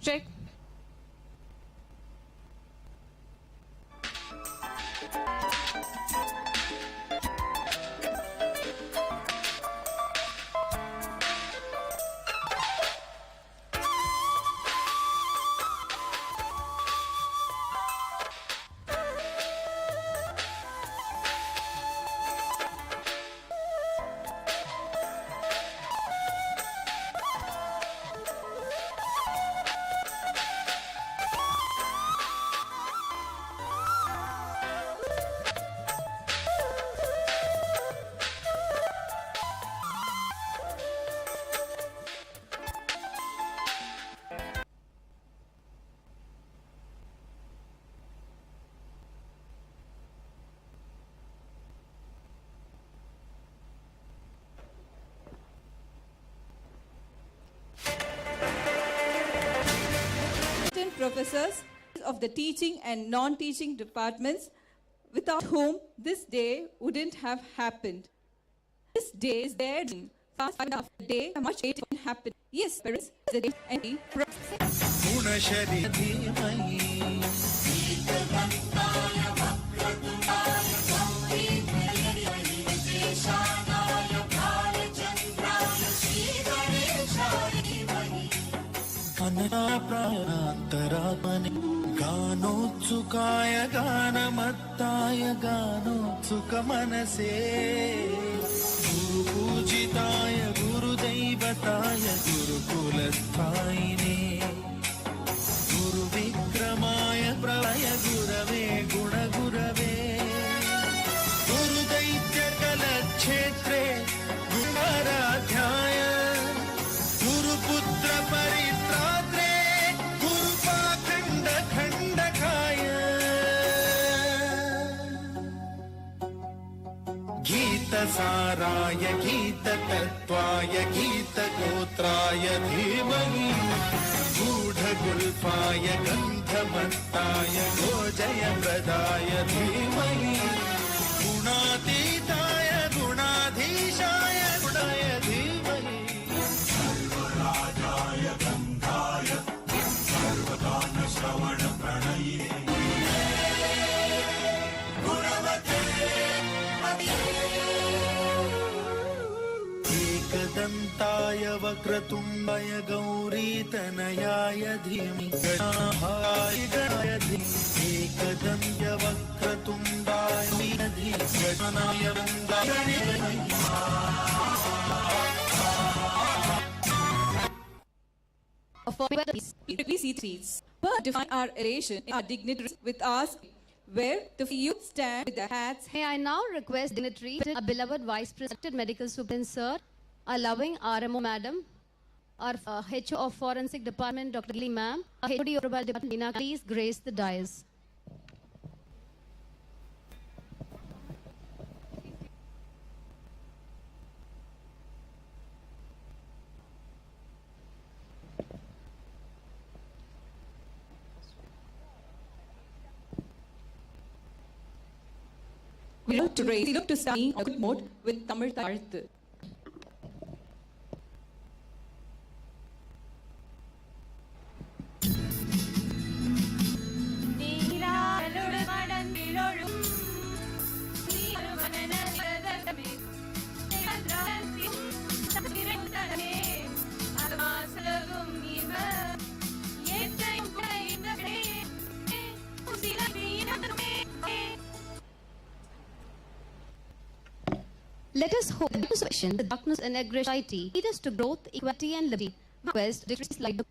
Check. Professors of the teaching and non-teaching departments, without whom this day wouldn't have happened. This day is their dream. Fast enough, the day much later won't happen. Yes, parents, the day and the प्राणान्तरात्मनि गानोत्सुकाय गानमत्ताय गानोत्सुकमनसे गुरुपूजिताय गुरुदैवताय गुरुकुलस्थायिने गुरुविक्रमाय प्रलय गुरवे गुणगुरवे गुरुदैत्यकलक्षेत्रे गुणाराध्याय गुरुपुत्र परित्रात्रे गुरुपाखण्ड खण्डकाय गीतसाराय गीततत्त्वाय गीतगोत्राय धीमहि गूढगुल्फाय गन्धमत्ताय गोजयप्रदाय धीमहि गुणातीताय गुणाधीशाय गुणाय धीमहि सर्वराजाय गन्धाय सर्वगानश्रवण प्रणयिने गुणवते एकदन्ताय वक्रतुण्डाय गौरीतनयाय धीमहि गणाय धीमहि एकदन्त्य वक्रतुण्डाय धीमहि गणाय वन्दाय VC3s. But define our elation, our dignitaries with us, where the youth stand with their hats. May I now request dignitary, our beloved Vice President Medical Superintendent Sir, our loving RMO Madam, our HO of Forensic Department Dr. Lee Ma'am, our HOD of Rural Department Dina, please grace the dais. We look to start a good mode with Tamil Tharthu. Let us hope that this vision, the darkness and society, lead us to growth, equality and liberty. Request dignitaries like the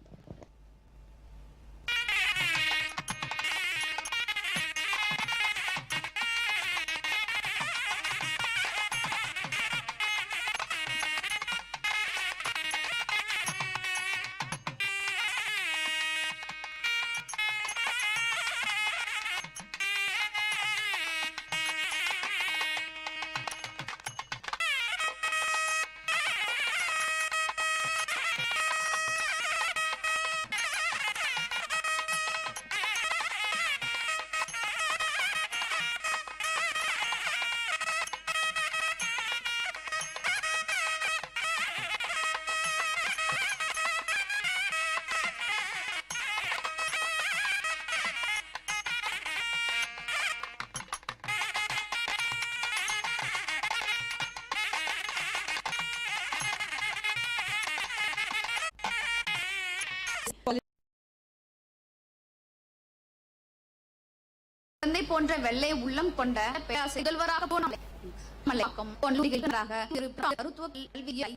தந்தை போன்ற வெள்ளை உள்ளம் கொண்ட பேராசிரியராக போன மருத்துவ கல்வியை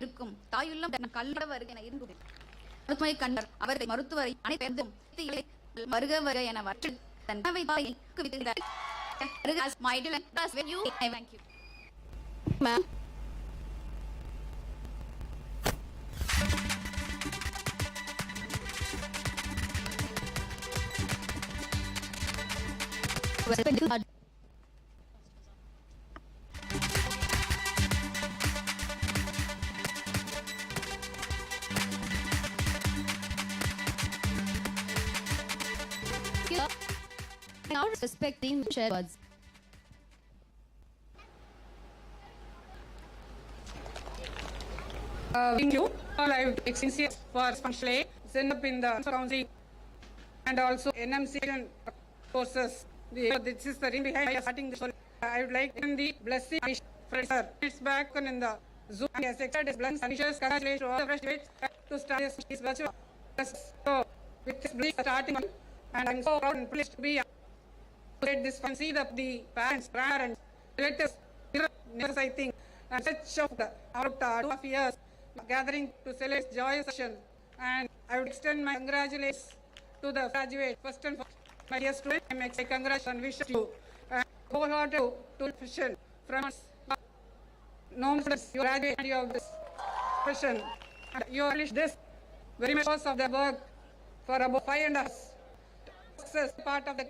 இருக்கும் தாயுள்ளம் கல்வர் என இருக்கும் மருத்துவரை கண்டர் அவரை மருத்துவரை அனைத்தும் வருக வருக என வற்று தன் Ma'am. Now respecting chair words. Thank you. All I would sincere for functionally send up in the counseling and also NMC courses. This is the reason behind starting this. I would like in the blessing for sir. It's back in the Zoom. Yes, accepted his blessings and wishes. Congratulations to all the fresh graduates to start this virtual. So with this blessing starting, and I'm so proud and pleased to be at this fancy of the parents, grandparents, relatives. Never I think and such of the out 2.5 years gathering to celebrate joyous session, and I would extend my congratulations to the graduates. First and foremost, my dear students, I make a congratulations and wish you wholehearted to session from us. No students, you graduate and you have this session. You finished this very much of the work for about 5 and a half. Success part of the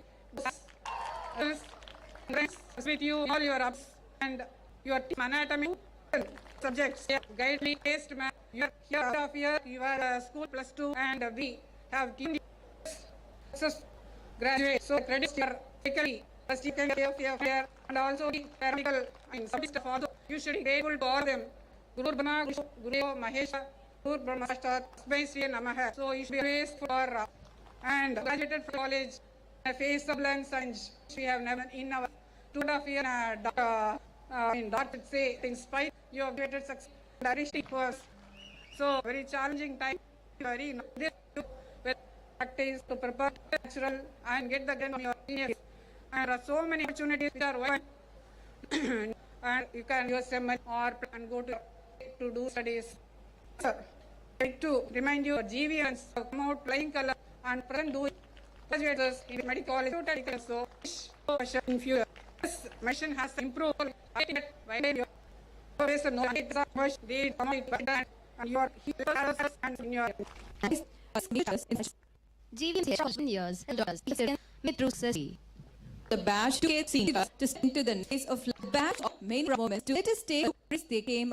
friends with you all your ups and your team anatomy subjects. Guide me, taste math. You are here of year. You are school +2, and we have team graduate. So credits your faculty, first you can give your fair, and also the paramedical and some stuff also. You should be grateful to all of them. Guru Brahma, Guru Mahesha, Guru Brahma Star, Sri Namaha. So you should be praised for and graduated from college. Face of blends and we have never in our 2.5 year in doctor say in spite you have graduated success and course. So very challenging time, very practice to prepare natural and get the gain on your seniors. And there are so many opportunities which are wide and you can use them or and go to do studies. Sir, I like to remind you GVNs come out playing color and present doing graduates in medical college. So in future this mission has improved. I think that always know much they come and you are here and in your GVN years and dollars. The badge to get seen to send to the face of badge of main moments to let us stay they came.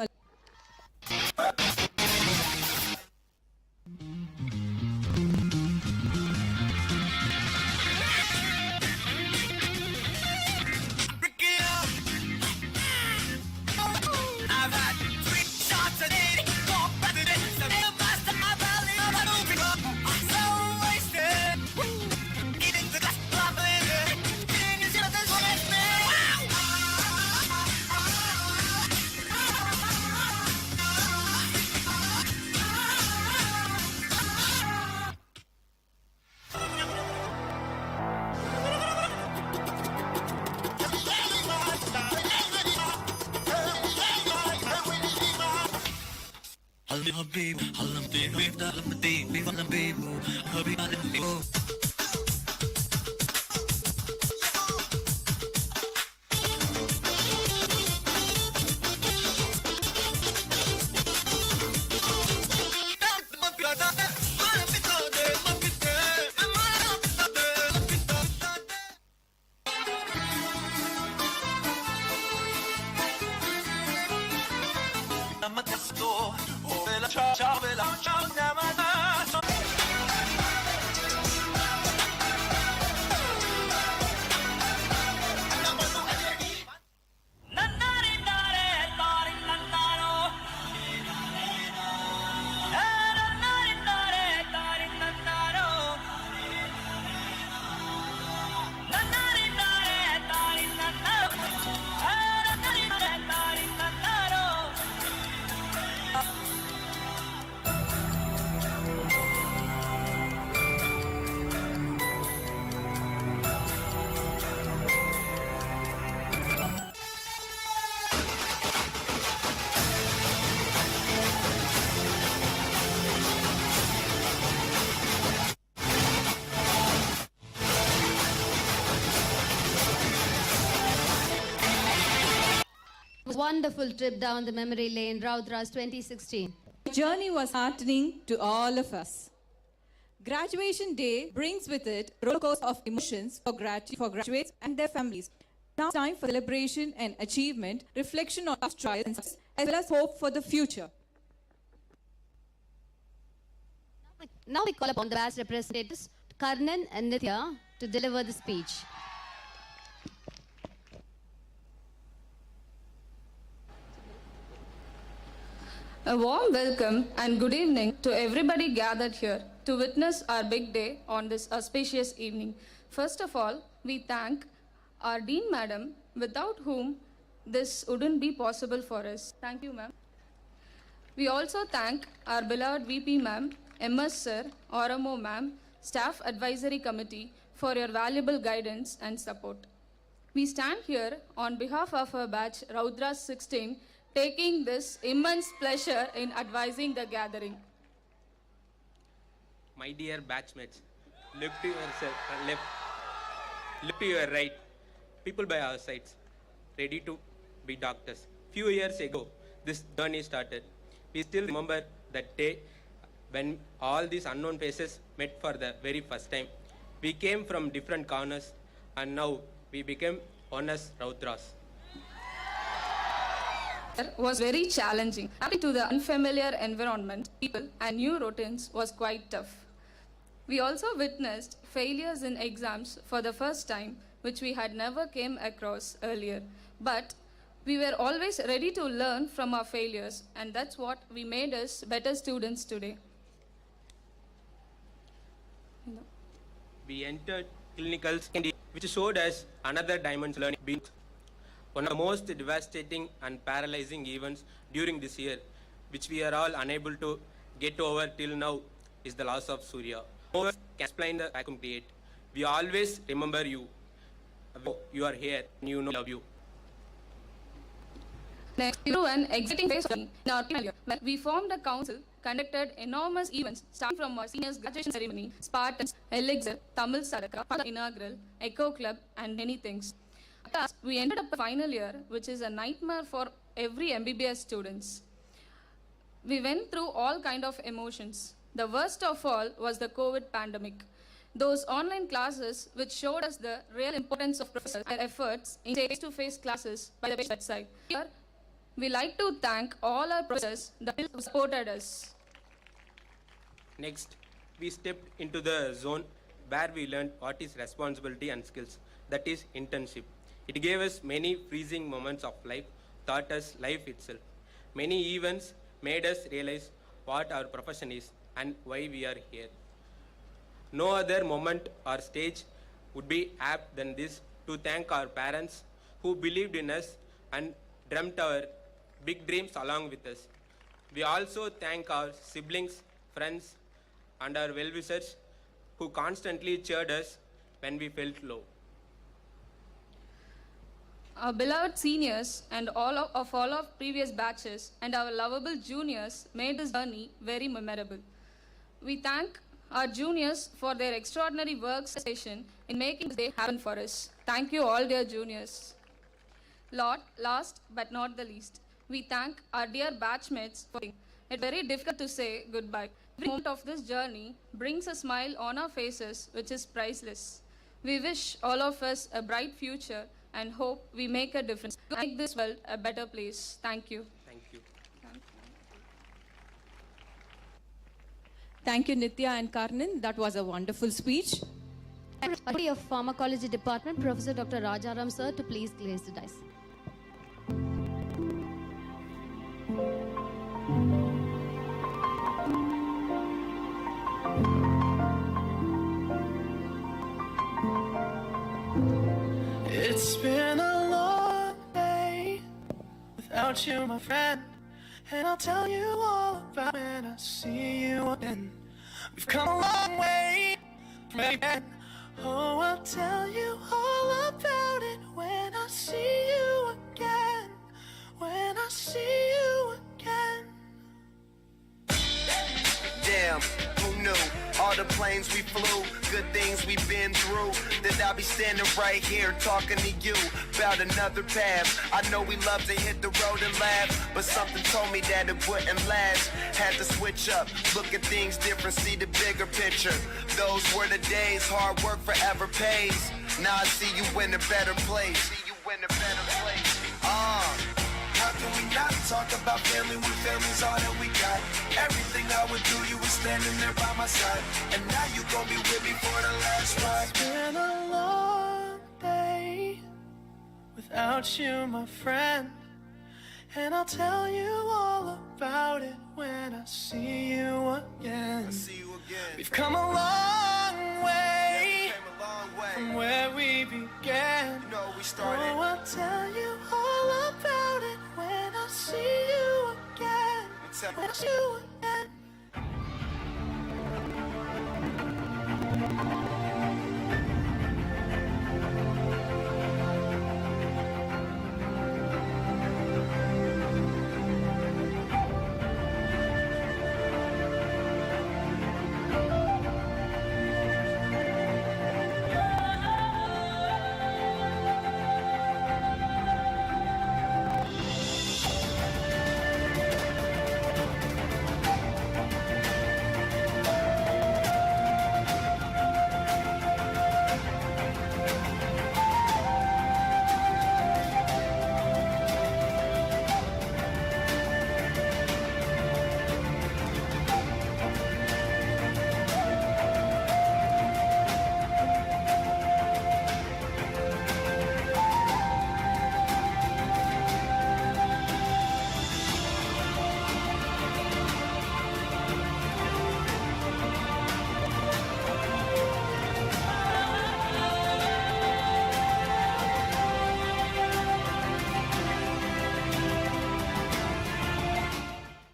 wonderful trip down the memory lane, ROWTHIRAAZ' 2016. The journey was heartening to all of us. Graduation day brings with it a roller coaster of emotions for graduates and their families. Now it's time for celebration and achievement, reflection on past trials and success, as well as hope for the future. Now we call upon the batch representatives, Karnan and Nithya, to deliver the speech. A warm welcome and good evening to everybody gathered here to witness our big day on this auspicious evening. First of all, we thank our Dean Madam, without whom this wouldn't be possible for us. Thank you, ma'am. We also thank our beloved VP ma'am, MS sir, RMO ma'am, Staff Advisory Committee for your valuable guidance and support. We stand here on behalf of our batch, ROWTHIRAAZ'16, taking this immense pleasure in advising the gathering. My dear batchmates, look to yourself, look to your right. People by our sides, ready to be doctors. Few years ago, this journey started. We still remember that day when all these unknown faces met for the very first time. We came from different corners, and now we became one as ROWTHIRAAZ'. Was very challenging. Adapting to the unfamiliar environment, people, and new routines was quite tough. We also witnessed failures in exams for the first time, which we had never came across earlier. But we were always ready to learn from our failures, and that's what we made us better students today. We entered clinical secondary, which showed us another dimension learning being one of the most devastating and paralyzing events during this year, which we are all unable to get over till now, is the loss of Surya. No one can explain the vacuum create. We always remember you. You are here, and you know we love you. Next, through an exciting phase in our year, we formed a council, conducted enormous events, starting from our seniors' graduation ceremony, Spartans, Elixir, Tamil Sadaka, Inaugural, Echo Club, and many things. At last, we ended up a final year, which is a nightmare for every MBBS students. We went through all kind of emotions. The worst of all was the COVID pandemic. Those online classes which showed us the real importance of professors and their efforts in face-to-face classes by the bedside. Here, we like to thank all our professors who supported us. Next, we stepped into the zone where we learned what is responsibility and skills, that is internship. It gave us many freezing moments of life, taught us life itself. Many events made us realize what our profession is and why we are here. No other moment or stage would be apt than this to thank our parents who believed in us and dreamt our big dreams along with us. We also thank our siblings, friends, and our well-wishers who constantly cheered us when we felt low. Our beloved seniors and all of previous batches and our lovable juniors made this journey very memorable. We thank our juniors for their extraordinary work station in making this day happen for us. Thank you all dear juniors. Last but not the least, we thank our dear batchmates for being. It's very difficult to say goodbye. Every moment of this journey brings a smile on our faces, which is priceless. We wish all of us a bright future and hope we make a difference to make this world a better place. Thank you. Thank you. Thank you, Nithya and Karnan. That was a wonderful speech. Faculty of Pharmacology Department, Professor Dr. Rajaram sir, to please grace the dais. It's been a long day without you, my friend, and I'll tell you all about when I see you again. We've come a long way from again. Oh, I'll tell you all about it when I see you again. When I see you again. Damn, oh no, all the planes we flew, good things we've been through, that I'll be standing right here talking to you about another path. I know we love to hit the road and laugh, but something told me that it wouldn't last. Had to switch up, look at things different, see the bigger picture. Those were the days, hard work forever pays. Now I see you in a better place. How can we not talk about family when family's all that we got? Everything I would do, you were standing there by my side, and now you gon' be with me for the last ride. It's been a long day without you, my friend, and I'll tell you all about it when I see you again. We've come a long way from where we began. Oh, I'll tell you all about it when I see you again. When I see you again.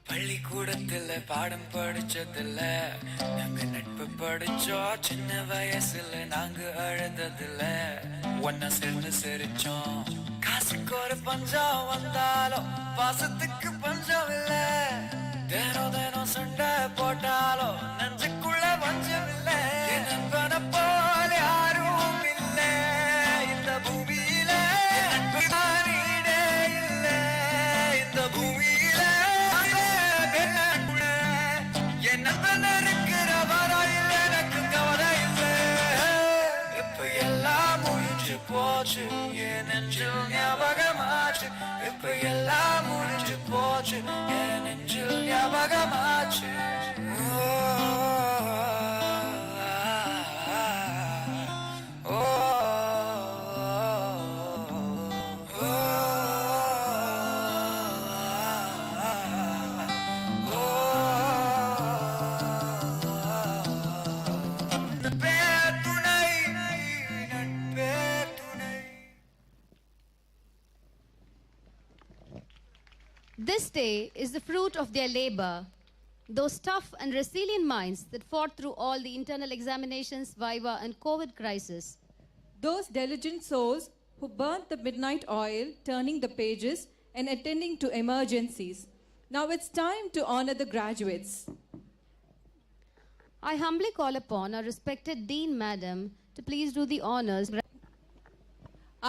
பள்ளிக்கூடத்துல பாடம் படிச்சதில்ல, நாங்க நட்பு படிச்சோம் சின்ன வயசுல, நாங்க அழுததில்ல, ஒன்னா சேர்ந்து சிரிச்சோம். காசுக்கு ஒரு பஞ்சம் வந்தாலும் பாசத்துக்கு பஞ்சம் இல்ல, தினம் தினம் சண்டை போட்டாலும் நெஞ்சுக்குள்ள பஞ்சம் இல்ல. என் நண்பனை போல யாரும் இல்ல இந்த பூமியில, நண்பனே இல்ல இந்த பூமியில. போச்சு என் நெஞ்சில் ஞாபகமாச்சு, இப்ப எல்லாம் முடிஞ்சு போச்சு என் நெஞ்சில் ஞாபகமாச்சு. This day is the fruit of their labor, those tough and resilient minds that fought through all the internal examinations, viva and COVID crisis. Those diligent souls who burnt the midnight oil, turning the pages and attending to emergencies. Now it's time to honor the graduates. I humbly call upon our respected Dean Madam to please do the honors.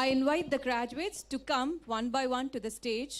I invite the graduates to come one by one to the stage.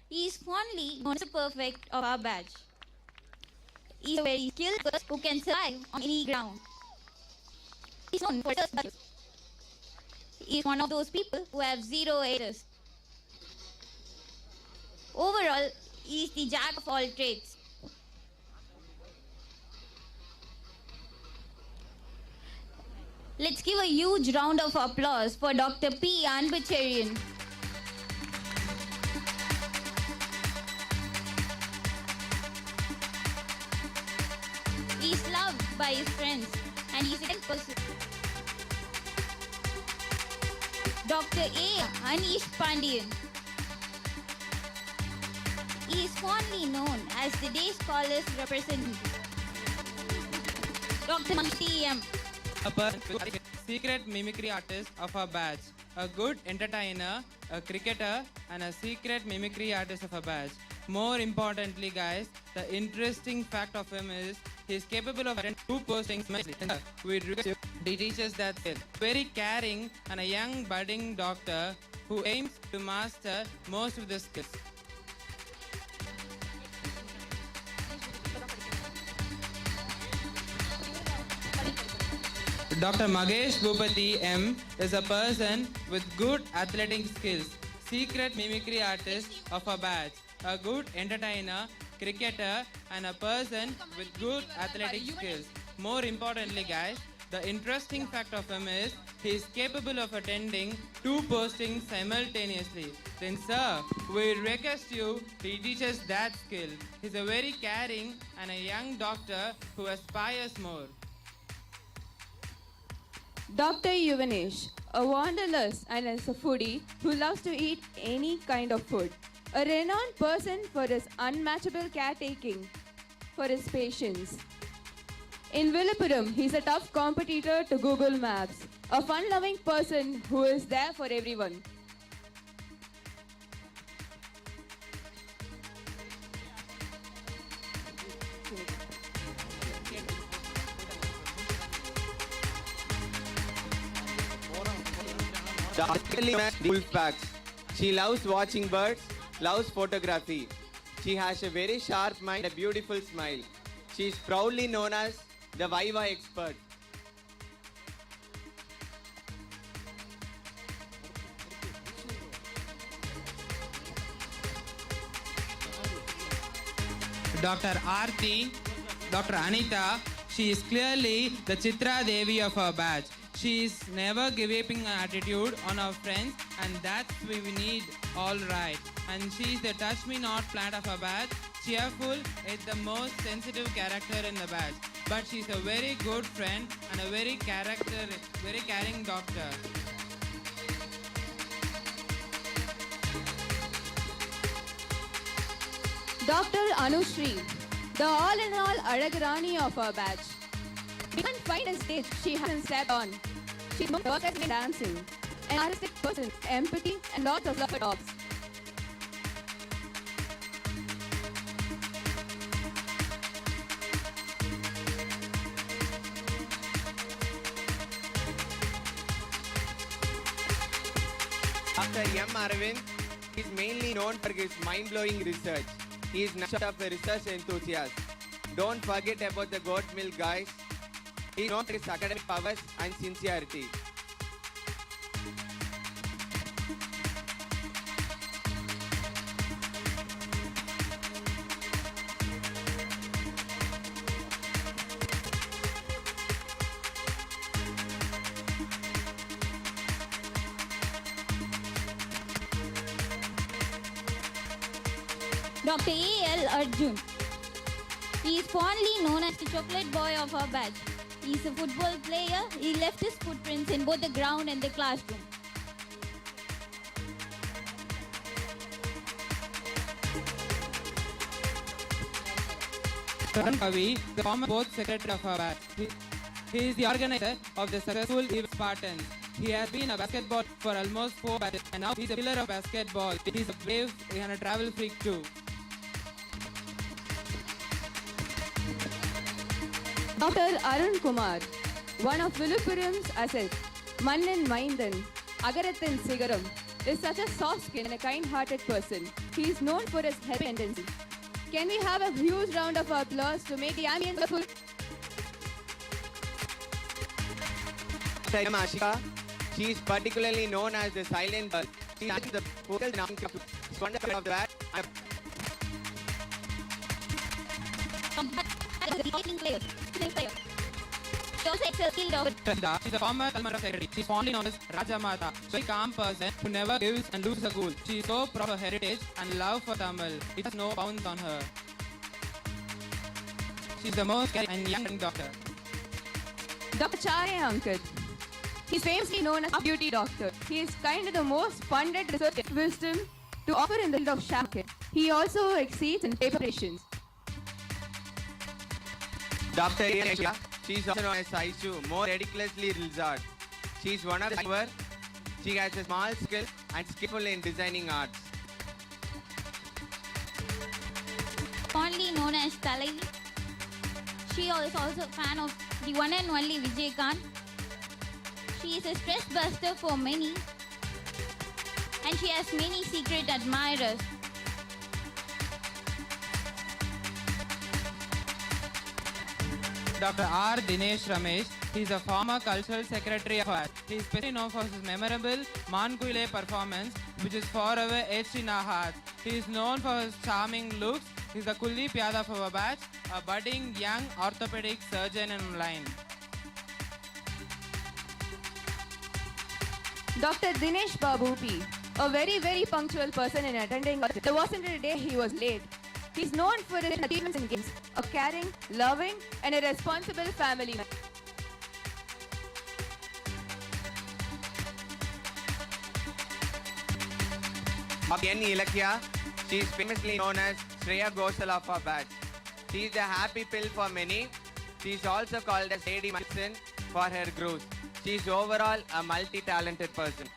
He is fondly known as the perfect of our batch. is a very skilled person who can survive on any ground. He is known for his battles. He is one of those people who have zero errors. Overall, he is the jack of all trades. Let's give a huge round of applause for Dr. P. Anbacharian. He is loved by his friends and he is a good person. Dr. A. Anish Pandian. He is fondly known as the day scholars representative. Dr. Manti M. A person secret mimicry artist of a batch, a good entertainer, a cricketer, and a secret mimicry artist of a batch. More importantly, guys, the interesting fact of him is he is capable of attending 2 postings. He teaches that skill. Very caring and a young budding doctor who aims to master most of the skills. Dr. Magesh Bhupati M is a person with good athletic skills, secret mimicry artist of a batch, a good entertainer, cricketer, and a person with good athletic skills. More importantly, guys, the interesting fact of him is he is capable of attending 2 postings simultaneously. Then, sir, we request you to teach us that skill. He's a very caring and a young doctor who aspires more. Dr. Yuvanesh, a wanderlust and as a foodie who loves to eat any kind of food. A renowned person for his unmatchable caretaking for his patients. In Villupuram, he's a tough competitor to Google Maps. A fun-loving person who is there for everyone. Wolf packs. She loves watching birds, loves photography. She has a very sharp mind and a beautiful smile. She is proudly known as the Viva expert. Dr. Aarti, Dr. Anita, she is clearly the Chitra Devi of her batch. She is never giving an attitude on her friends, and that's what we need, all right. And she is the touch me not plant of her batch, cheerful is the most sensitive character in the batch. But she's a very good friend and a very caring doctor. Dr. Anushri, the all-in-all Aragrani of our batch. We can't find a stage she hasn't stepped on. She's known for in dancing, an artistic person, empathy, and lots of love for dogs. Dr. M. Arvind is mainly known for his mind-blowing research. He is not of a research enthusiast. Don't forget about the goat milk, guys. He is known for his academic powers and sincerity. Dr. A.L. Arjun. He is fondly known as the chocolate boy of our batch. He is a football player. He left his footprints in both the ground and the classroom. Kavi, the former board secretary of our batch. He is the organizer of the successful event Spartans. He has been a basketball for almost 4 batches, and now he's a pillar of basketball. He's a brave and a travel freak too. Dr. Arun Kumar, one of Villupuram's assets, Mannan Maindan, Agarathan Sigaram, is such a soft-skinned and a kind-hearted person. He is known for his helping tendency. Can we have a huge round of applause to make the ambience full? Dr. Ashika, she is particularly known as the silent girl. She has the vocal wonderful of that. She's a former Kalmara secretary. She's fondly known as Raja Mata. She's a calm person who never gives and loses a cool. She is so proud of her heritage and love for Tamil. It has no bounds on her. She's the most caring and young doctor. Dr. Chaya Ankit. He's famously known as a beauty doctor. He is kind of the most funded research wisdom to offer in the field of Shakin. He also exceeds in preparations. Dr. Ashika, she is also known as Saishu, more ridiculously lizard. She is one of the clever. She has a small skill and skillful in designing arts. Fondly known as Talai. She is also a fan of the one and only Vijay Khan. She is a stress buster for many, and she has many secret admirers. Dr. R. Dinesh Ramesh, he is a former cultural secretary of ours. He is especially known for his memorable Mankuile performance, which is forever etched in our hearts. He is known for his charming looks. He is the Kulli Pyada of our batch, a budding young orthopedic surgeon in line. Dr. Dinesh Babu P, a very punctual person in attending. There wasn't a day he was late. He's known for his achievements in games, a caring, loving, and a responsible family man. Dr. N. Ilakya, she is famously known as Shreya Ghoshal of our batch. She is a happy pill for many. She is also called as Lady Medicine for her growth. She is overall a multi-talented person.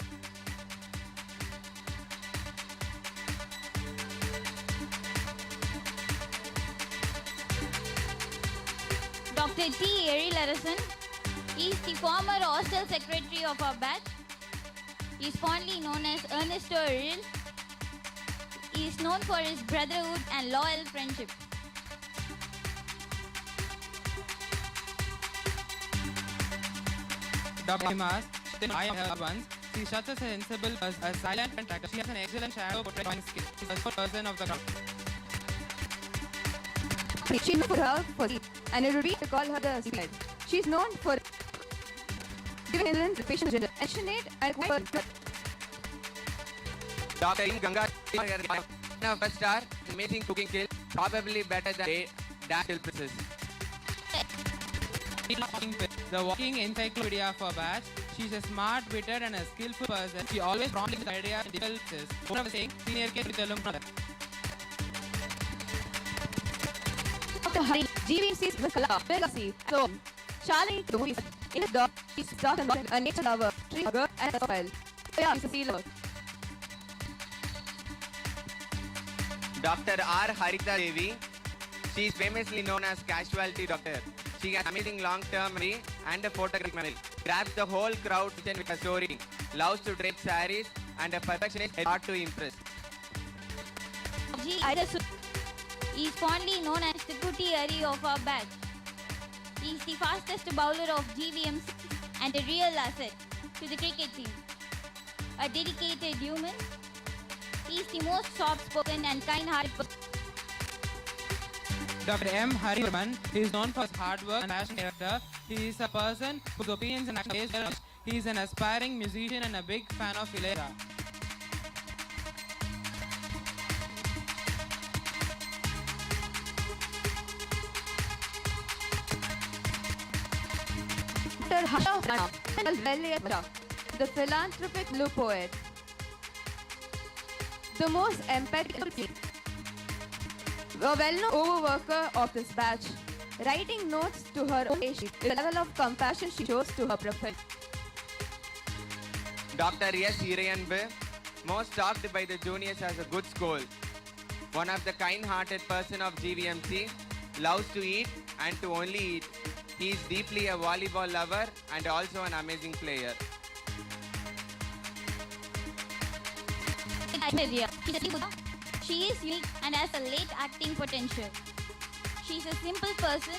Dr. T. Eril Arasan is the former hostel secretary of our batch. He is fondly known as Ernesto Eril. He is known for his brotherhood and loyal friendship. Dr. Himas, I am her once. She is such a sensible, a silent contractor. She has an excellent shadow portrait drawing skill. She is a person of the crowd. She is known for her physique, and it would be to call her the secret. She is known for giving insulin to patient gender, passionate and quite. Dr. M. Ganga, one of a star, amazing cooking skill, probably better than Dash Princess. The walking encyclopedia for batch. She's a smart, witted, and a skillful person. She always promptly gets ideas and develops. One of the saying, senior kid with a lump brother. Dr. Hari, GVMC's Vikala, Legacy, so Charlie to the movies. In his dog, she's dark and wild, a nature lover, tree hugger, and a profile. So yeah, he's a sea lover. Dr. R. Harita Devi, she is famously known as Casualty Doctor. She has amazing long-term memory and a photographic memory. Grabs the whole crowd with a story. Loves to drape saris and a perfectionist hard to impress. G. Idasu is fondly known as the Kuti Ari of our batch. He is the fastest bowler of GVMC and a real asset to the cricket team. A dedicated human, he is the most soft-spoken and kind-hearted person. Dr. M. Harivarman, he is known for his hard work and passion character. He is a person whose opinions and actions are based. He is an aspiring musician and a big fan of Ilera. Dr. Hasha, the philanthropic blue poet. The most empathic, a well-known overworker of this batch, writing notes to her own patient, the level of compassion she shows to her profession. Dr. S. Hirayanbu, most talked by the juniors as a good school. One of the kind-hearted person of GVMC, loves to eat and to only eat. He is deeply a volleyball lover and also an amazing player. She is unique and has a late acting potential. She is a simple person.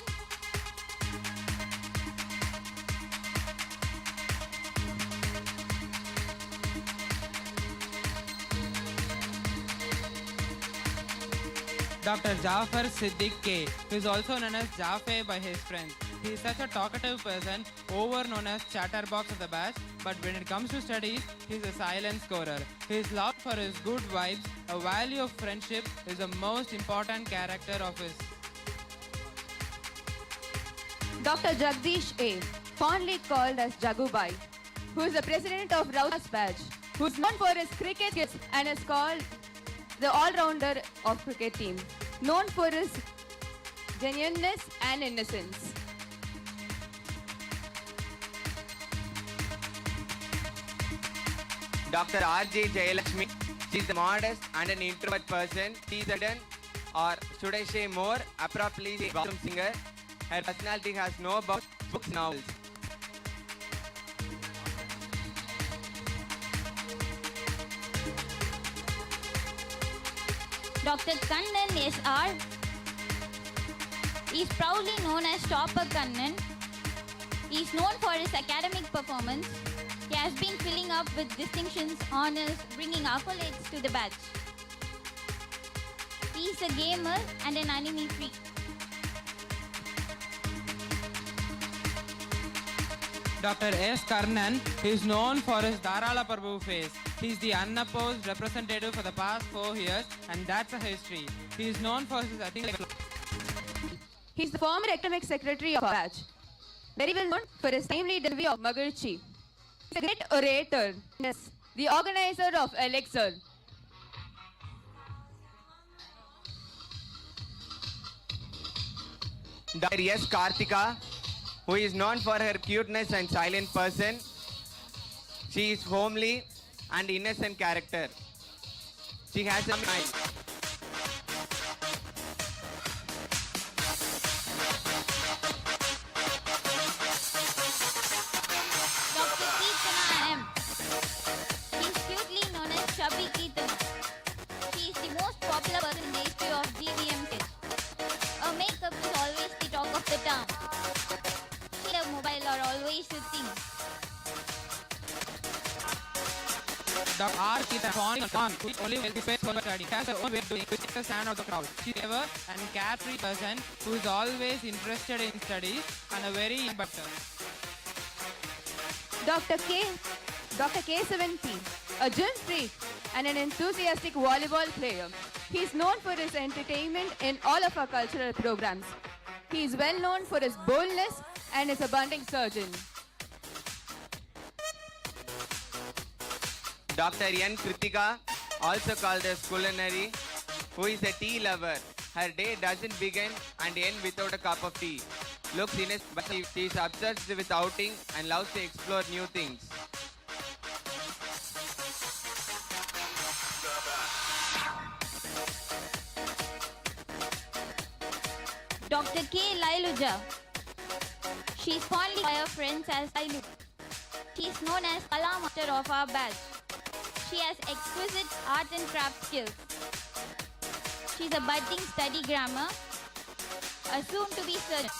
Dr. Jafar Siddiq K, who is also known as Jaffe by his friends. He is such a talkative person, over known as chatterbox of the batch, but when it comes to studies, he is a silent scorer. He is loved for his good vibes. A value of friendship is the most important character of his. Dr. Jagdish A, fondly called as Jagubai, who is the president of ROWTHIRAAZ' batch, who is known for his cricket skills and is called the all-rounder of cricket team, known for his genuineness and innocence. Dr. R.J. Jayalakshmi, she is a modest and an introvert person. She is a hidden, or should I say more appropriately, a bathroom singer. Her personality has no books, novels. Dr. Kannan S.R. is proudly known as Topper Kannan. He is known for his academic performance. He has been filling up with distinctions, honors, bringing accolades to the batch. He is a gamer and an anime freak. Dr. S. Karnan is known for his Dharala Prabhu face. He is the unopposed representative for the past 4 years, and that's a history. He is known for his He is the former academic secretary of our batch, very well known for his timely delivery of Magirchi. He is a great orator, yes, the organizer of Elixir. Dr. S. Karthika, who is known for her cuteness and silent person. She is homely and innocent character. She has a mind. Dr. Keertana M. She is cutely known as Chubby Keertana. She is the most popular person in the history of GVM. Her makeup is always the talk of the town. She and her mobile are always a thing. Dr. R. Keertana, who only will be paid for study, has her own way of doing, which takes the stand of the crowd. She is a clever and carefree person who is always interested in studies and a very important. Dr. K7P, a gym freak and an enthusiastic volleyball player. He is known for his entertainment in all of our cultural programs. He is well known for his boldness and is a budding surgeon. Dr. N. Kritika, also called as culinary, who is a tea lover. Her day doesn't begin and end without a cup of tea. Looks innocent, but she is obsessed with outing and loves to explore new things. Dr. K. Lailuja. She is fondly by her friends as Lailu. She is known as Kala Master of our batch. She has exquisite art and craft skills. She is a budding study grammar, a soon-to-be surgeon.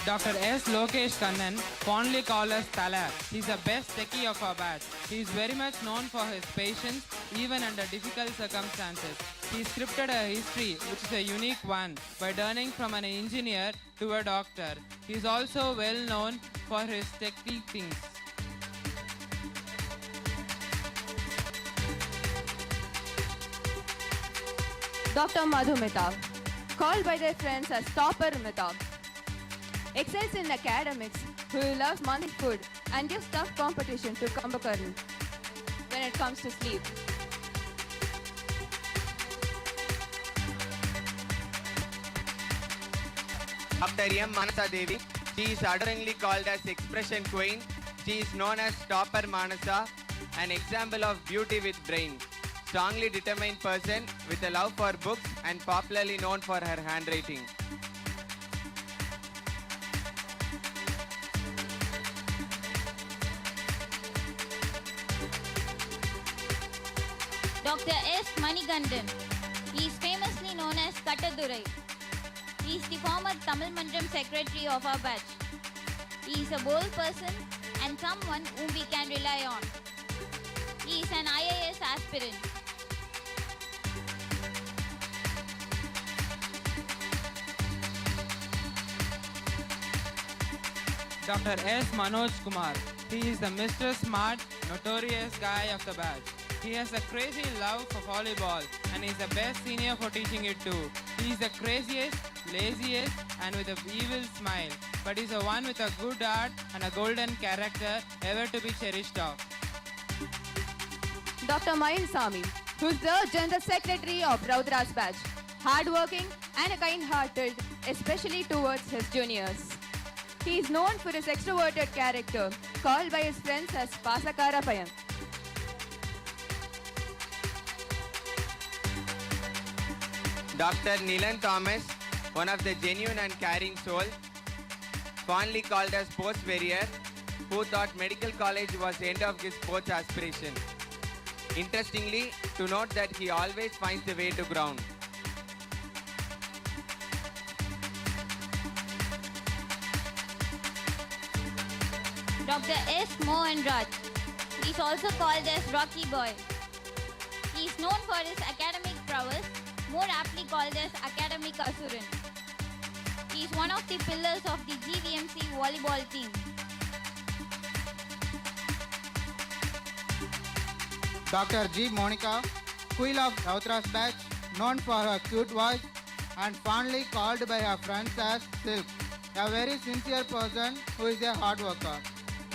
Dr. S. Lokesh Kannan, fondly called as Tala. He is the best techie of our batch. He is very much known for his patience, even under difficult circumstances. He scripted a history, which is a unique one, by turning from an engineer to a doctor. He is also well known for his techie things. Dr. Madhu Mehta, called by their friends as Topper Mehta, excels in academics, who loves money food and gives tough competition to Kumbhakarn when it comes to sleep. Dr. M. Manasa Devi, she is adoringly called as Expression Queen. She is known as Topper Manasa, an example of beauty with brain. Strongly determined person with a love for books and popularly known for her handwriting. Dr. S. Manigandan. He is famously known as Kattadurai. He is the former Tamil Mandram secretary of our batch. He is a bold person and someone whom we can rely on. He is an IAS aspirant. Dr. S. Manoj Kumar. He is the Mr. Smart, notorious guy of the batch. He has a crazy love for volleyball and is the best senior for teaching it too. He is the craziest, laziest and with an evil smile. But he's the one with a good heart and a golden character ever to be cherished of. Dr. Mayin Sami, who is the General Secretary of ROWTHIRAAZ' batch. Hardworking and kind-hearted, especially towards his juniors. He is known for his extroverted character, called by his friends as Pasakara Payam. Dr. Nilan Thomas, one of the genuine and caring soul, fondly called as sports warrior, who thought medical college was the end of his sports aspiration. Interestingly, to note that he always finds the way to ground. Dr. S. Mohan Raj. He is also called as Rocky Boy. He is known for his academic prowess, more aptly called as Academic Asuran. He is one of the pillars of the GVMC volleyball team. Dr. G. Monica, queen of ROWTHIRAAZ' batch, known for her cute voice and fondly called by her friends as Silk. A very sincere person who is a hard worker,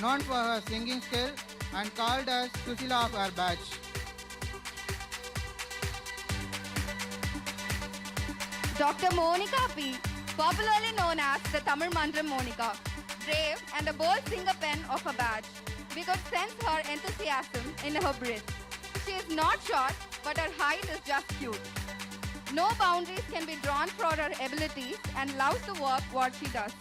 known for her singing skill and called as Susila of her batch. Dr. Monica P., popularly known as the Tamil Mandram Monica, brave and a bold singer pen of her batch. We could sense her enthusiasm in her breath. She is not short, but her height is just cute. No boundaries can be drawn for her abilities and loves to work what she does.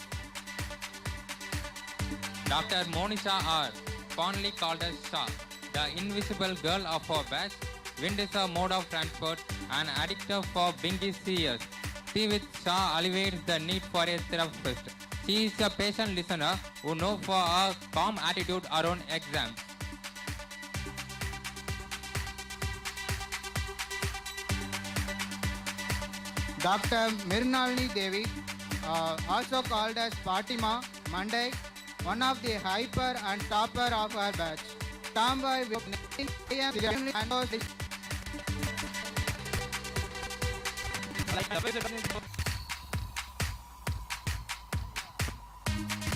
Dr. Monisha R., fondly called as Shah, the invisible girl of our batch. Wind is her mode of transport and addictive for bingy seers. Tea with Shah alleviates the need for a therapist. She is a patient listener who knows for her calm attitude around exams. Dr. Mirnalini Devi, also called as Fatima Monday, one of the hyper and topper of our batch. Tomboy with 9 a.m. and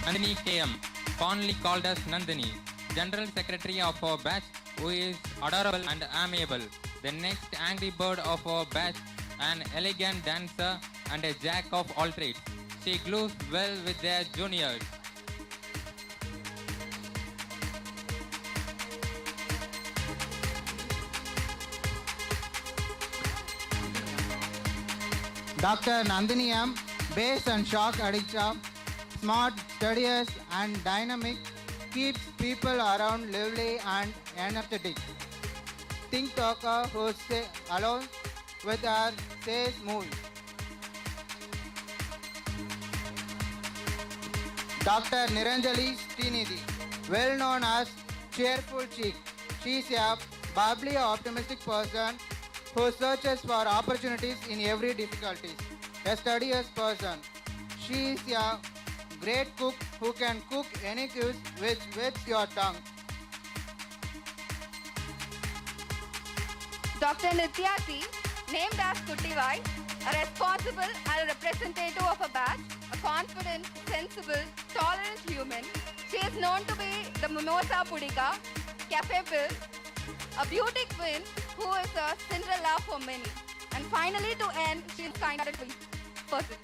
Nandini KM, fondly called as Nandini, General Secretary of our batch, who is adorable and amiable. The next angry bird of our batch, an elegant dancer and a jack of all trades. She glues well with their juniors. Dr. Nandini M., bass and shock addiction, smart, studious and dynamic, keeps people around lively and energetic. Think talker who stays alone with her says move. Dr. Niranjali Srinidhi, well known as cheerful chick. She is a bubbly, optimistic person who searches for opportunities in every difficulty. A studious person. She is a great cook who can cook any cues which wets your tongue. Dr. Nitya T., named as Kuttivai, a responsible and a representative of a batch, a confident, sensible, tolerant human. She is known to be the Mimosa Pudika, capable, a beauty queen who is a Cinderella for many. And finally, to end, she is kind-hearted person.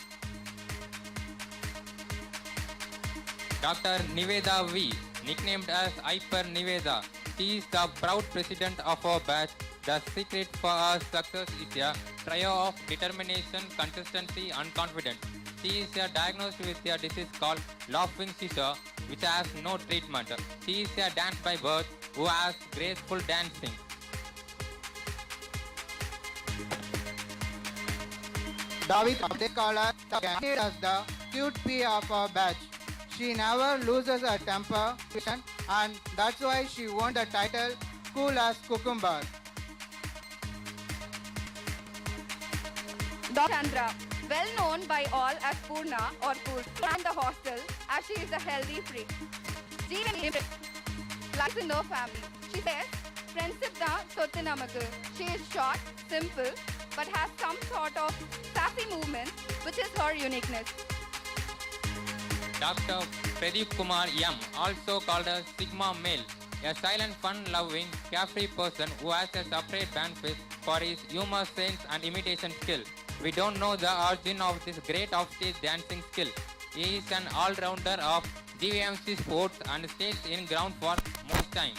Dr. Niveda V., nicknamed as Hyper Niveda. She is the proud president of our batch. The secret for our success is a trio of determination, consistency and confidence. She is diagnosed with a disease called laughing seizure, which has no treatment. She is a dance by birth who has graceful dancing. David Abdekala as the cute pea of our batch. She never loses her temper, and that's why she won the title Cool as Cucumber. Dr. Chandra, well known by all as Purna or Pur, and the hostel as she is a healthy freak. Jeevan lies in no family. She says, friendship da sotti namakku. She is short, simple, but has some sort of sassy movements, which is her uniqueness. Dr. Pradeep Kumar M, also called a Sigma male, a silent, fun-loving, carefree person who has a separate bandwidth for his humor sense and imitation skill. We don't know the origin of this great offstage dancing skill. He is an all-rounder of GVMC sports and stays in ground for most time.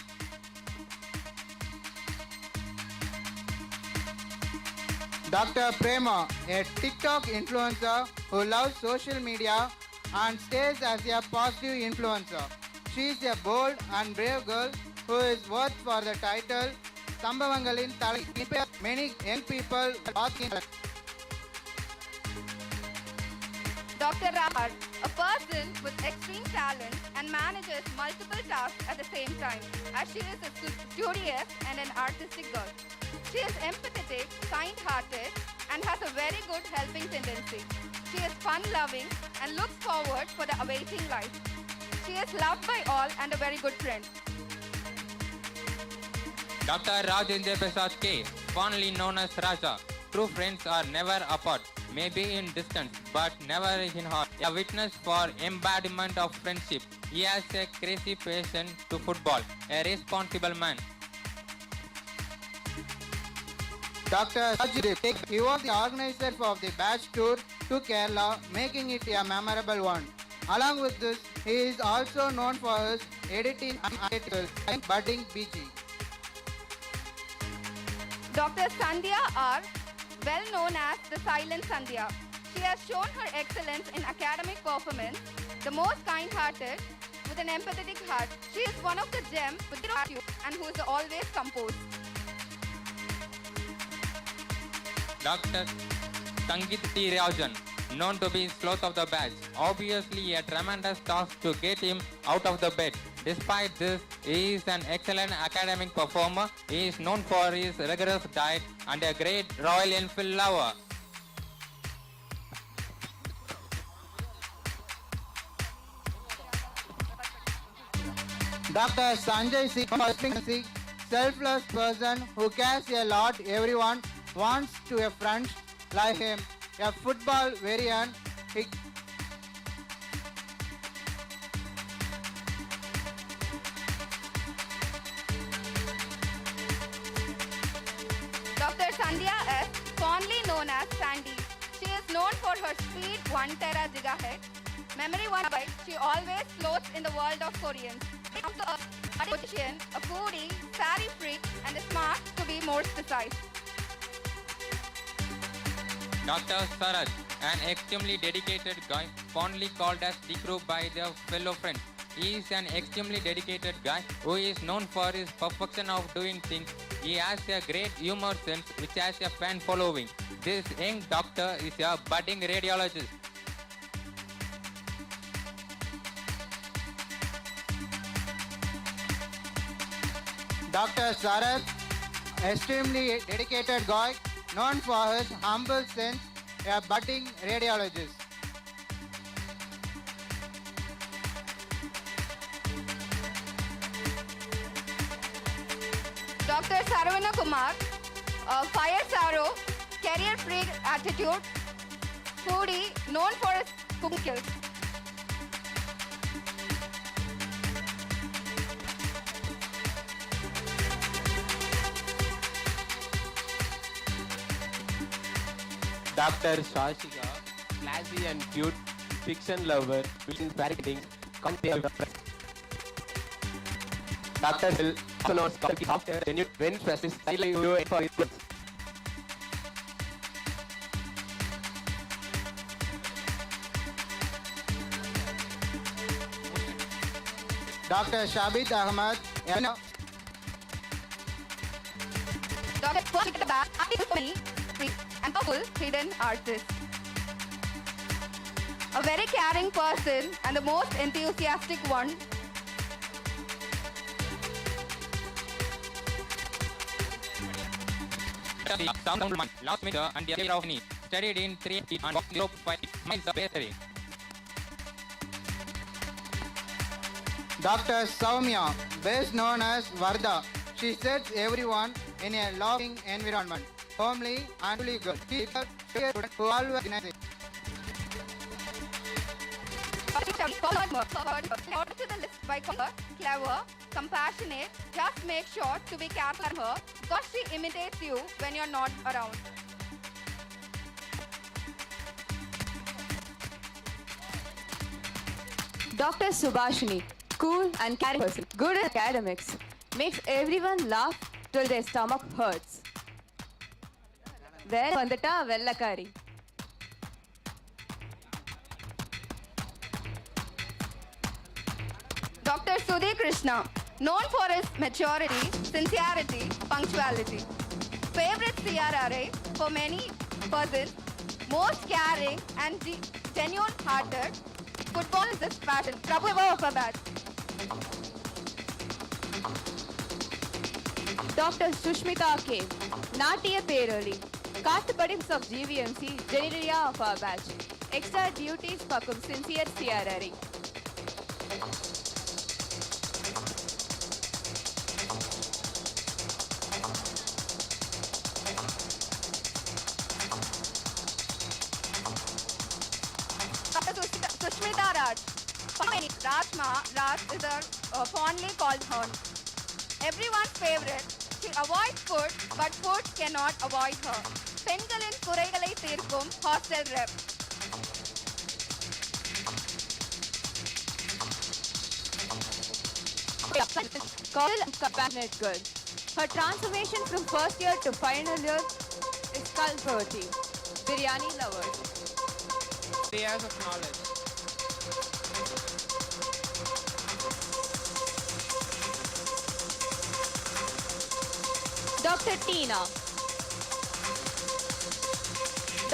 Dr. Prema, a TikTok influencer who loves social media and stays as a positive influencer. She is a bold and brave girl who is worth for the title Sambavangalin Thalai. Many young people asking. Dr. Rahar, a person with extreme talent and manages multiple tasks at the same time, as she is a studious and an artistic girl. She is empathetic, kind-hearted, and has a very good helping tendency. She is fun-loving and looks forward for the awaiting life. She is loved by all and a very good friend. Dr. Rajendra Prasad K, fondly known as Raja. True friends are never apart, maybe in distance, but never in heart. A witness for embodiment of friendship. He has a crazy passion to football, a responsible man. Dr. Sajid, he was the organizer of the batch tour to Kerala, making it a memorable one. Along with this, he is also known for his editing articles and budding BG. Dr. Sandhya R, well known as the Silent Sandhya. She has shown her excellence in academic performance, the most kind-hearted, with an empathetic heart. She is one of the gems with the attitude and who is always composed. Dr. Sangit T. Rajan, known to be sloth of the batch. Obviously a tremendous task to get him out of the bed. Despite this, he is an excellent academic performer. He is known for his rigorous diet and a great Royal Enfield lover. Dr. Sanjay Singh, selfless person who cares a lot. Everyone wants to a friend like him. A football variant. Dr. Sandhya S, fondly known as Sandy. She is known for her speed 1 tera gigahertz. Memory 1 byte, she always floats in the world of Koreans. A politician, a foodie, saree freak, and a smart to be more precise. Dr. Saraj, an extremely dedicated guy, fondly called as the crew by their fellow friends. He is an extremely dedicated guy who is known for his perfection of doing things. He has a great humor sense which has a fan following. This young doctor is a budding radiologist. Dr. Sarath, extremely dedicated guy, known for his humble sense, a budding radiologist. Dr. Saravana Kumar, fire sorrow, career freak attitude, foodie, known for his cooking skills. Dr. Shashika, classy and cute, fiction lover, vision parroting, content. Dr. Bill, also known as Dr. Genuine when specialist styling you for his works. Dr. Shabit Ahmad, Dr. Pushita Bag, and powerful hidden artist. a very caring person and the most enthusiastic one. Sound man, last meter and the area of knee. Studied in 3 and 0.5 miles away. Dr. Soumya, best known as Varda. She sets everyone in a loving environment. Homely and legal. She is a student who always organizes. Order to the list by color, clever, compassionate. Just make sure to be careful of her because she imitates you when you're not around. Dr. Subhashini, cool and caring person, good at academics, makes everyone laugh till their stomach hurts. Well, vandata vellakari. Dr. Sudhi Krishna, known for his maturity, sincerity, punctuality. Favorite CRRA for many persons, most caring and genuine-hearted. Football is his passion. Prabhu of a bat. Dr. Sushmita K, Natya Peroli, cast buddies of GVMC, Generalia of our batch. Extra duties pakum sincere CRRA. Sushmita Raj. Raj is fondly called Horn. Everyone's favorite. She avoids food, but food cannot avoid her. பெண்களின் குறைகளை தீர்க்கும் hostel rep. Call and compassionate girl. Her transformation from first year to final year is culpability. Biryani lovers. Areas of knowledge. Dr. Tina.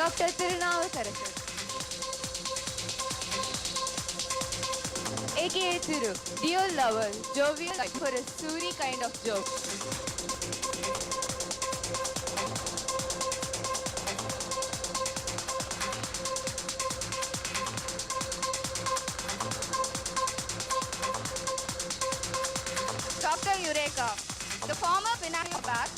Dr. Tirunavukarasu. AKA Thiru, dear lover, jovial for a Suri kind of joke. Dr. Eureka, the former Vinaya Bat,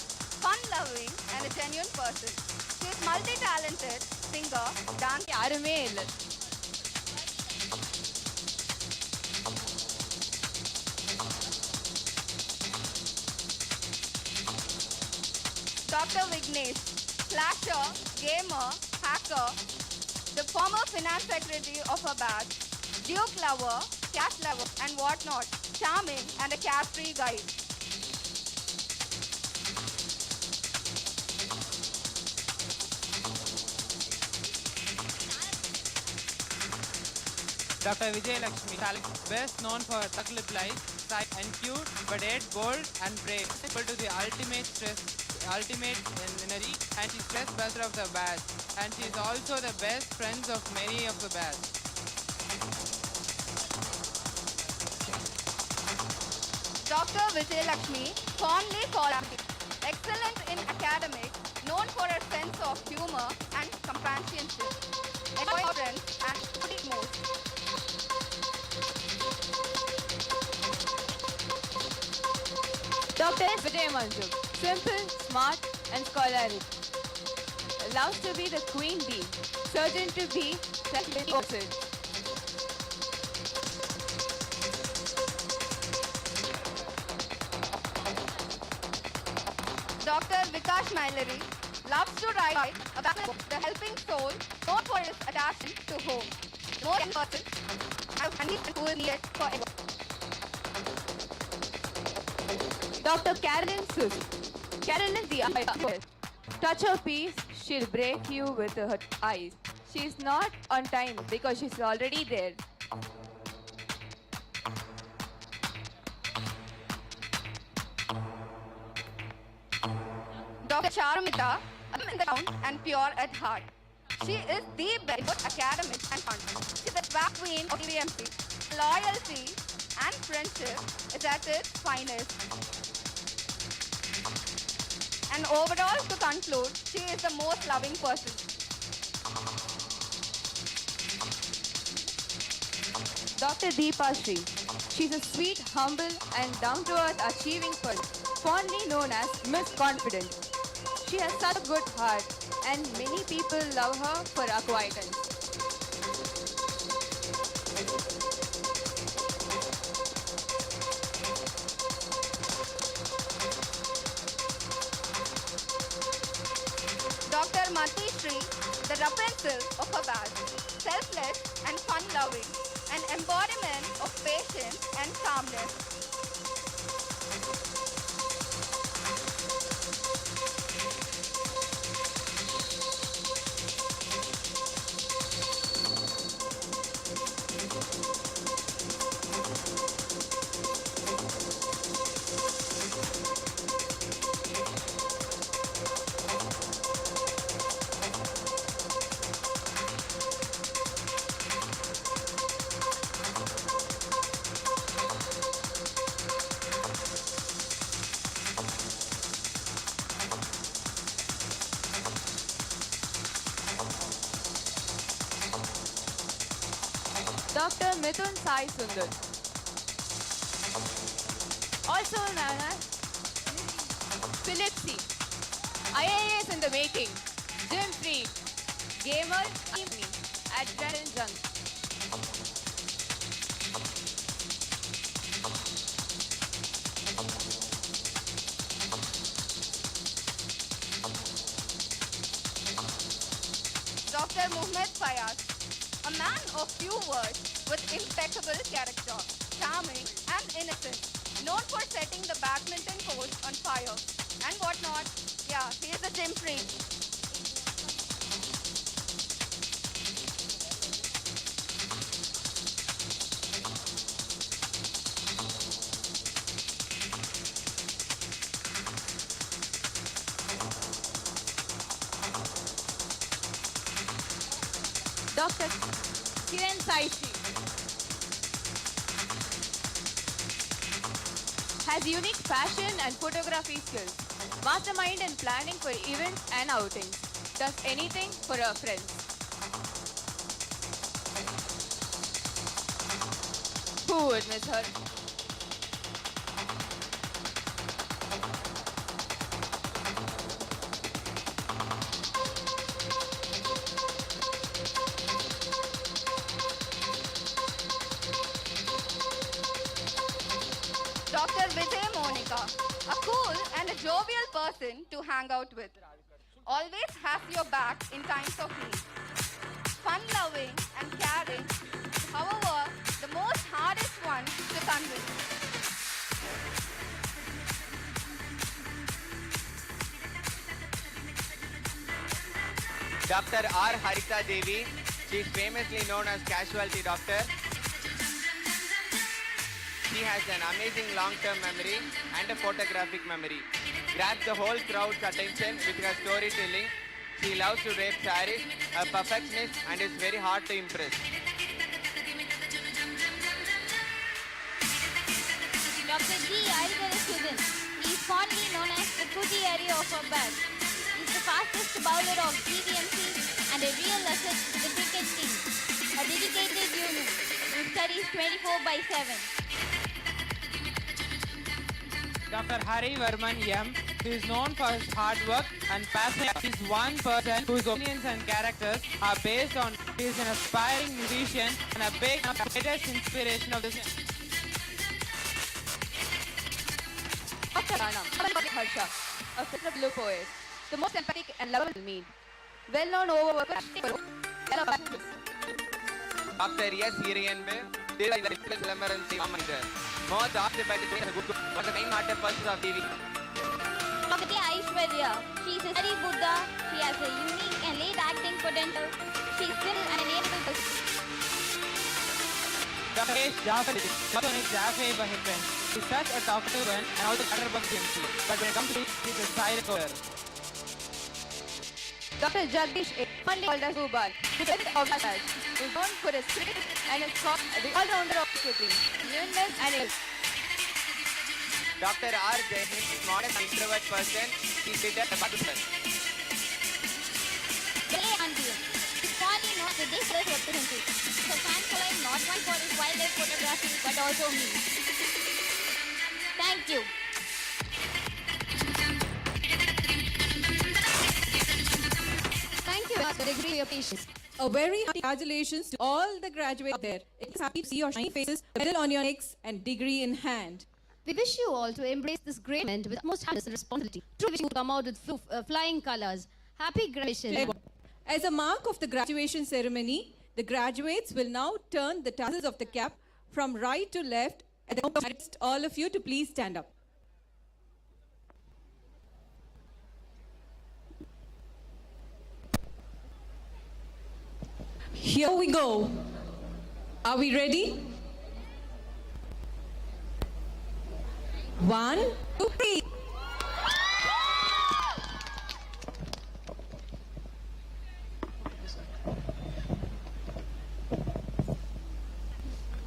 fun-loving and a genuine person. She is multi-talented, singer, dancer. யாருமே இல்ல. Dr. Vignesh, slasher, gamer, hacker, the former finance secretary of her batch, Duke lover, cash lover, and whatnot, charming and a carefree guy. Dr. Vijay Lakshmi, best known for duck-lip life, sight and cute, but yet bold and brave. Equal to the ultimate visionary, and she's best buster of the batch. And she's also the best friends of many of the batch. Dr. Vijay Lakshmi, fondly called excellent in academics, known for her sense of humor and companionship, enjoy friends and pretty mood. Dr. Vijay Manju, simple, smart, and scholarly. Loves to be the queen bee, certain to be the opposite. Dr. Vikash Mailari loves to write about the helping soul, known for his attachment to home. More than person, and he who is needed forever. Dr. Carolyn Susie. Carolyn the eye. Touch her piece, she'll break you with her eyes. She's not on time because she's already there. Dr. Charmita, in the town and pure at heart. She is the best both academics and fun. She's the drag queen of GVMC. Loyalty and friendship is at its finest. And overall, to conclude, she is the most loving person. Dr. Deepa Sri. She's a sweet, humble, and down-to-earth achieving person, fondly known as Miss Confident. She has such a good heart, and many people love her for acquaintance. Dr. Mati Sri, the Rapunzel of her batch, selfless and fun-loving, an embodiment of patience and calmness. Dr. Mithun Sai Sundar. Also known as Philip C. IAS in the making. Gym freak. Gamer at Brandon Junction. Dr. Muhammad Fayaz, a man of few words with impeccable character, charming and innocent, known for setting the badminton court on fire and whatnot. Yeah, he is a gym freak. Dr. Kiran Saishi has unique fashion and photography skills, mastermind in planning for events and outings, does anything for her friends. Who would miss her? Dr. Vijay Monica, a cool and a jovial person to hang out with. Always has your back in times of need. Fun-loving and caring, however, the most hardest one to convince. Dr. R. Harita Devi, she is famously known as Casualty Doctor. She has an amazing long-term memory and a photographic memory. Grabs the whole crowd's attention with her storytelling. She loves to drape sarees, a perfectionist, and is very hard to impress. Dr. G. ROWTHIRAAZ'16. He is fondly known as the Kuti area of our batch. He is the fastest bowler of GVMC and a real asset to the cricket team. A dedicated unit who studies 24/7. Dr. Hari Varman M, who is known for his hard work and passion. He is one person whose opinions and characters are based on. He is an aspiring musician and a big greatest inspiration of this. Dr. Ranam Harsha, a fellow blue poet, the most empathic and lovable mean. Well-known overworker. Dr. S. Hiriyanbe, most occupied was the main-hearted person of TV. Dr. Aishwarya. She is a study Buddha. She has a unique and late acting potential. She is still an enable person. Dr. H. Jaffe Bahipin. He is such a talkative one and also chatterbox MC. But when it comes to it, he is a silent caller. Dr. Jagdish A. fondly called as Jagubai, who is the president of Rawthiraaz', who is known for his spirit and is called the all-rounder of cricket, newness and age. Dr. R. Jain is not an introvert person. He is a participant. Is fondly known as the Dish representative. So fans following not one for his wildlife photography but also me. Thank you. Thank you for the degree of your patience. A very hearty congratulations to all the graduates there. It's happy to see your shining faces, medal on your necks and degree in hand. We wish you all to embrace this great event with utmost happiness and responsibility. Truly wish you to come out with flying colors. Happy graduation. As a mark of the graduation ceremony, the graduates will now turn the tassels of the cap from right to left. And I request all of you to please stand up. Here we go. Are we ready? 1, 2, 3.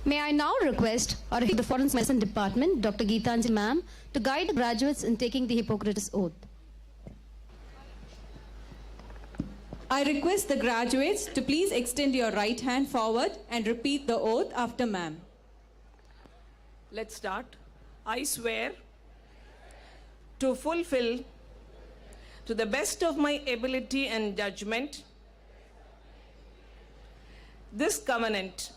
May I now request the Foreign Medicine Department, Dr. Geetanjali ma'am, to guide the graduates in taking the Hippocrates Oath. I request the graduates to please extend your right hand forward and repeat the oath after ma'am. Let's start. I swear to fulfill to the best of my ability and judgment this covenant.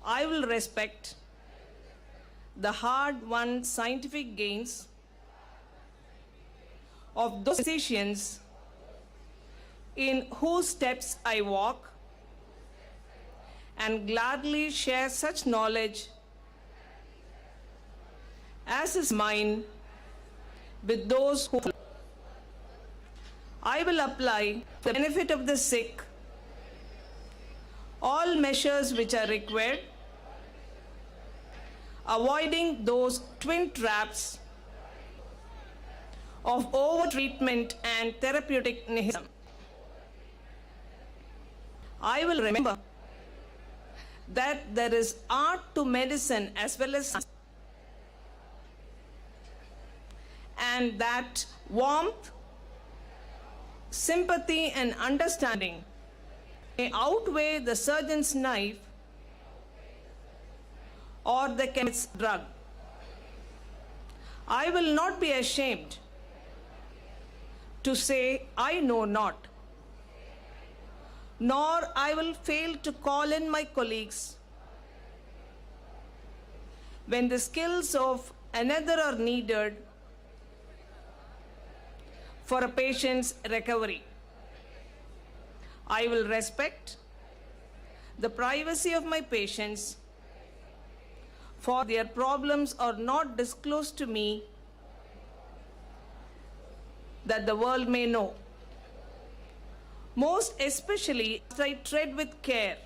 I will respect the hard-won scientific gains of those physicians in whose steps I walk and gladly share such knowledge as is mine with those who follow. I will apply for the benefit of the sick all measures which are required, avoiding those twin traps of over-treatment and therapeutic nihilism. I will remember that there is art to medicine as well as science, and that warmth, sympathy, and understanding may outweigh the surgeon's knife or the chemist's drug. I will not be ashamed to say I know not, nor I will fail to call in my colleagues when the skills of another are needed for a patient's recovery. I will respect the privacy of my patients, for their problems are not disclosed to me that the world may know. Most especially as I tread with care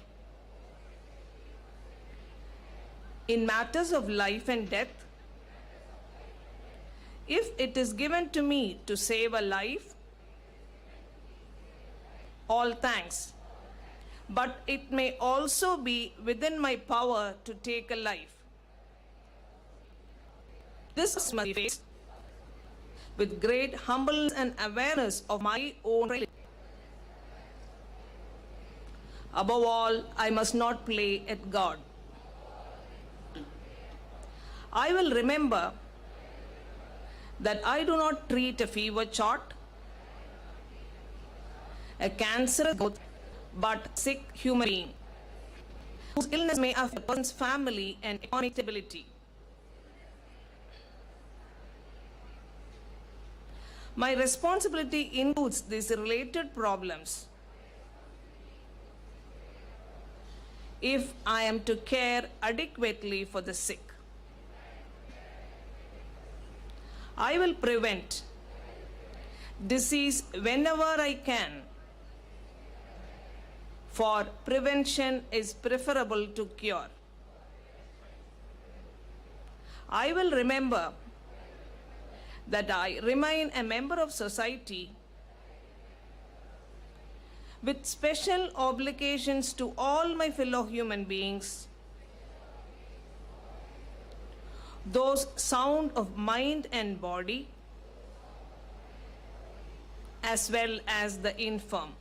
in matters of life and death. If it is given to me to save a life, all thanks. But it may also be within my power to take a life. This must be faced with great humbleness and awareness of my own reality. Above all, I must not play at God. I will remember that I do not treat a fever chart, a cancerous growth, but sick human being whose illness may affect a person's family and economic stability. My responsibility includes these related problems. If I am to care adequately for the sick, I will prevent disease whenever I can, for prevention is preferable to cure. I will remember that I remain a member of society with special obligations to all my fellow human beings, those sound of mind and body, as well as the infirm.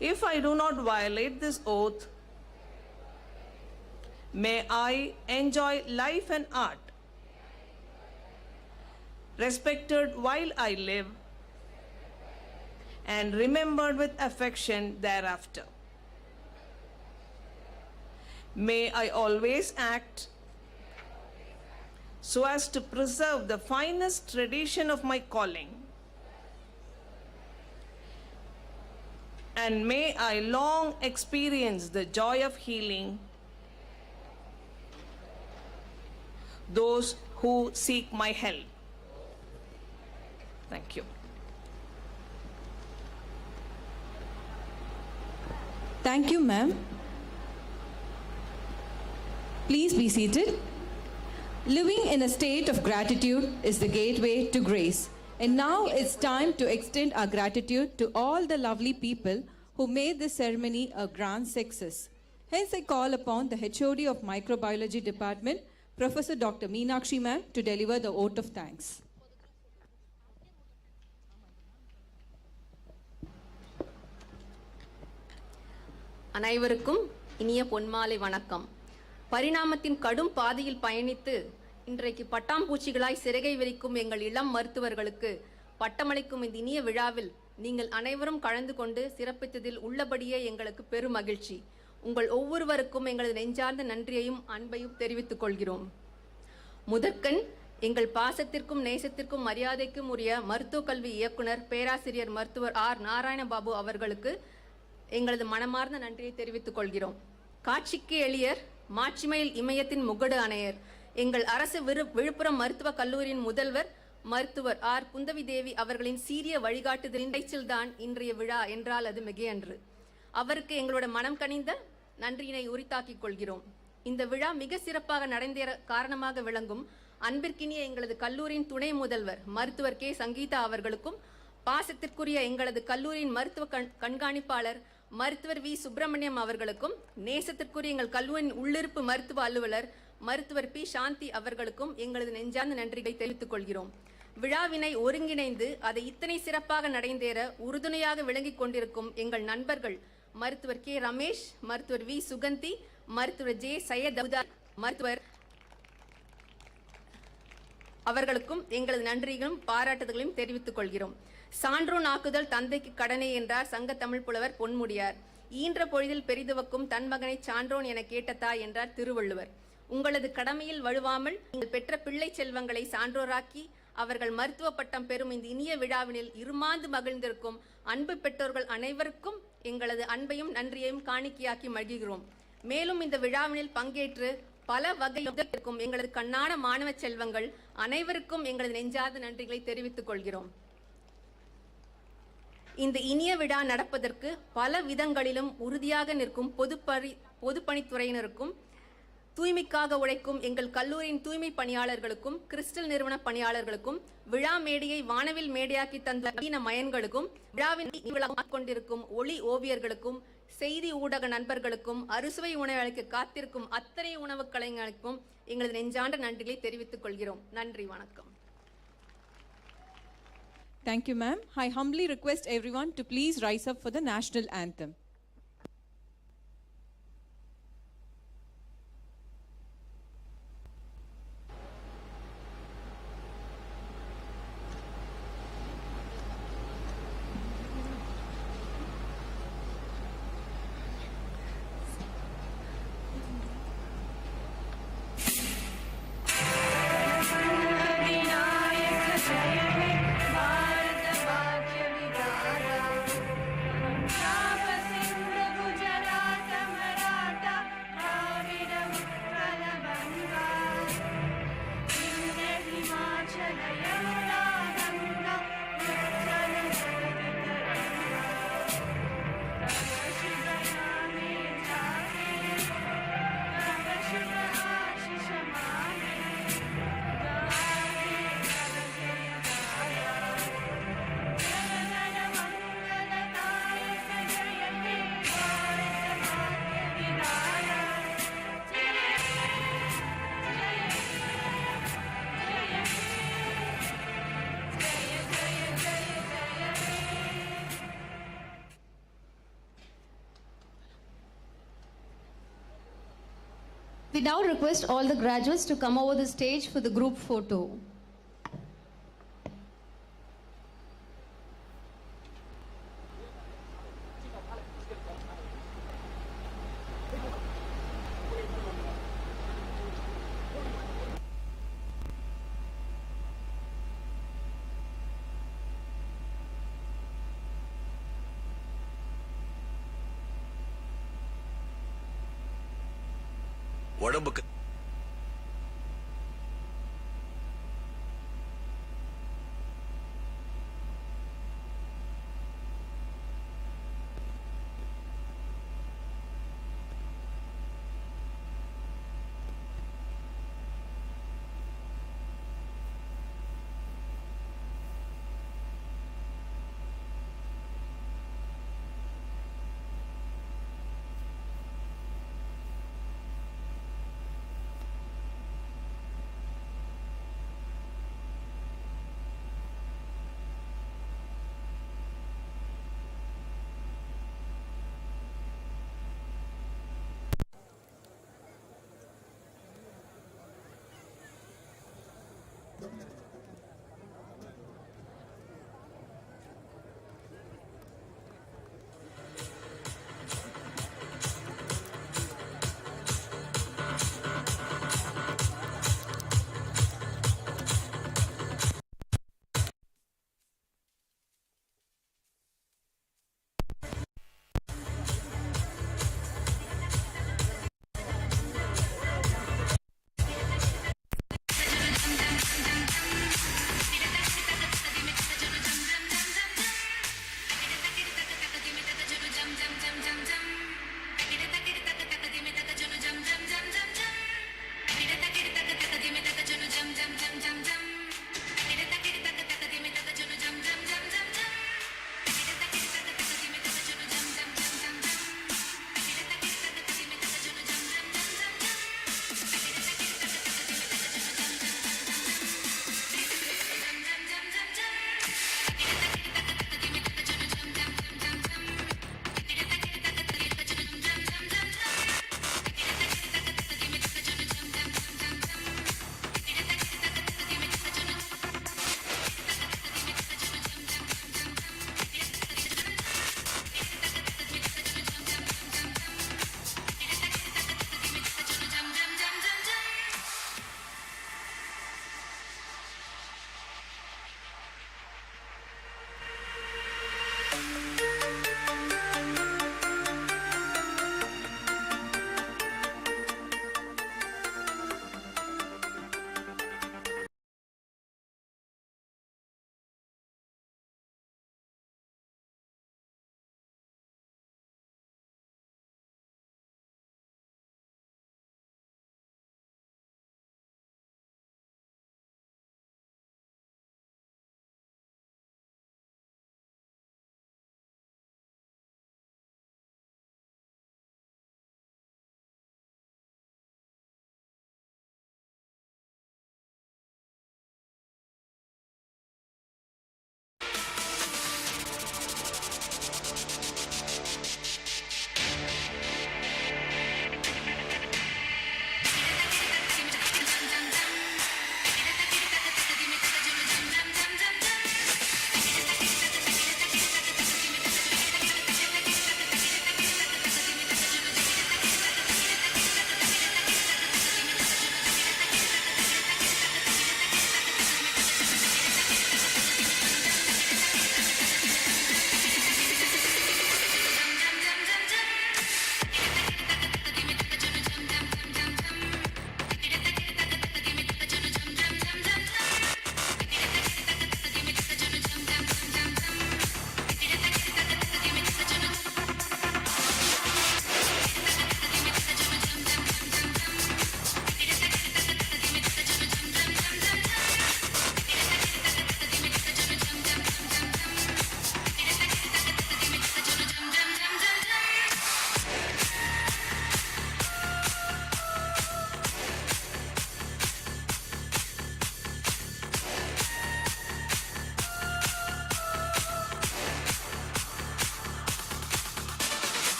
If I do not violate this oath, may I enjoy life and art, respected while I live, and remembered with affection thereafter. May I always act so as to preserve the finest tradition of my calling, and may I long experience the joy of healing those who seek my help. Thank you. Thank you, ma'am. Please be seated. Living in a state of gratitude is the gateway to grace. And now it's time to extend our gratitude to all the lovely people who made this ceremony a grand success. Hence, I call upon the HOD of Microbiology Department, Professor Dr. Meenakshi ma'am, to deliver the vote of thanks. அனைவருக்கும் இனிய பொன்மாலை வணக்கம். பரிணாமத்தின் கடும் பாதையில் பயணித்து இன்றைக்கு பட்டாம்பூச்சிகளாய் சிறகை விரிக்கும் எங்கள் இளம் மருத்துவர்களுக்கு பட்டமளிக்கும் இந்த இனிய விழாவில் நீங்கள் அனைவரும் கலந்து கொண்டு சிறப்பித்ததில் உள்ளபடியே எங்களுக்கு பெரும் மகிழ்ச்சி. உங்கள் ஒவ்வொருவருக்கும் எங்களது நெஞ்சார்ந்த நன்றியையும் அன்பையும் தெரிவித்துக் கொள்கிறோம். முதற்கண் எங்கள் பாசத்திற்கும் நேசத்திற்கும் மரியாதைக்கும் உரிய மருத்துவக் கல்வி இயக்குனர் பேராசிரியர் மருத்துவர் ஆர் நாராயணபாபு அவர்களுக்கு எங்களது மனமார்ந்த நன்றியை தெரிவித்துக் கொள்கிறோம். காட்சிக்கு எளியர் மாட்சிமையில் இமயத்தின் முகடு அணையர் எங்கள் அரசு விழுப்புரம் மருத்துவக் கல்லூரியின் முதல்வர் மருத்துவர் ஆர் குந்தவி தேவி அவர்களின் சீரிய வழிகாட்டுதலின் இடைச்சில்தான் இன்றைய விழா என்றால் அது மிகையன்று. அவருக்கு எங்களோட மனம் கனிந்த நன்றியினை உரித்தாக்கிக் கொள்கிறோம். இந்த விழா மிக சிறப்பாக நடந்தேற காரணமாக விளங்கும் அன்பிற்கினிய எங்களது கல்லூரியின் துணை முதல்வர் மருத்துவர் கே சங்கீதா அவர்களுக்கும், பாசத்திற்குரிய எங்களது கல்லூரியின் மருத்துவ கண்காணிப்பாளர் மருத்துவர் வி சுப்பிரமணியம் அவர்களுக்கும், நேசத்திற்குரிய எங்கள் கல்லூரியின் உள்ளிருப்பு மருத்துவ அலுவலர் மருத்துவர் பி சாந்தி அவர்களுக்கும் எங்களது நெஞ்சார்ந்த நன்றிகளை தெரிவித்துக் கொள்கிறோம். விழாவினை ஒருங்கிணைந்து அதை இத்தனை சிறப்பாக நடந்தேற உறுதுணையாக விளங்கிக் கொண்டிருக்கும் எங்கள் நண்பர்கள் மருத்துவர் கே ரமேஷ், மருத்துவர் வி சுகந்தி, மருத்துவர் ஜே சையத் மருத்துவர் அவர்களுக்கும் எங்களது நன்றிகளும் பாராட்டுதல்களையும் தெரிவித்துக் கொள்கிறோம். சான்றோன் ஆக்குதல் தந்தைக்கு கடனை என்றார் சங்க தமிழ் புலவர் பொன்முடியார். ஈன்ற பொழுதில் பெரிதுவக்கும் தன் மகனை சான்றோன் என கேட்ட தாய் என்றார் திருவள்ளுவர். உங்களது கடமையில் வழுவாமல் நீங்கள் பெற்ற பிள்ளை செல்வங்களை சான்றோராக்கி அவர்கள் மருத்துவ பட்டம் பெறும் இந்த இனிய விழாவினில் இருமாந்து மகிழ்ந்திருக்கும் அன்பு பெற்றோர்கள் அனைவருக்கும் எங்களது அன்பையும் நன்றியையும் காணிக்கையாக்கி மகிழ்கிறோம். மேலும் இந்த விழாவினில் பங்கேற்று பல வகையில் எங்களது கண்ணான மாணவ செல்வங்கள் அனைவருக்கும் எங்களது நெஞ்சார்ந்த நன்றிகளை தெரிவித்துக் கொள்கிறோம். இந்த இனிய விழா நடப்பதற்கு பல விதங்களிலும் உறுதியாக நிற்கும் பொதுப்பணித்துறையினருக்கும், தூய்மைக்காக உழைக்கும் எங்கள் கல்லூரியின் தூய்மை பணியாளர்களுக்கும், கிறிஸ்டல் நிறுவன பணியாளர்களுக்கும், விழா மேடையை வானவில் மேடையாக்கி தந்த நவீன மயன்களுக்கும், விழாவின் கொண்டிருக்கும் ஒளி ஓவியர்களுக்கும், செய்தி ஊடக நண்பர்களுக்கும், அறுசுவை உணவு அளிக்க காத்திருக்கும் அத்தனை உணவு கலைஞர்களுக்கும் எங்களது நெஞ்சார்ந்த நன்றிகளை தெரிவித்துக் கொள்கிறோம். நன்றி, வணக்கம். Thank you, ma'am. I humbly request everyone to please rise up for the national anthem. Bharat Bhagya Vidhata, Shapasi We now request all the graduates to come over the stage for the group photo. உடம்புக்கு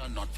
Are not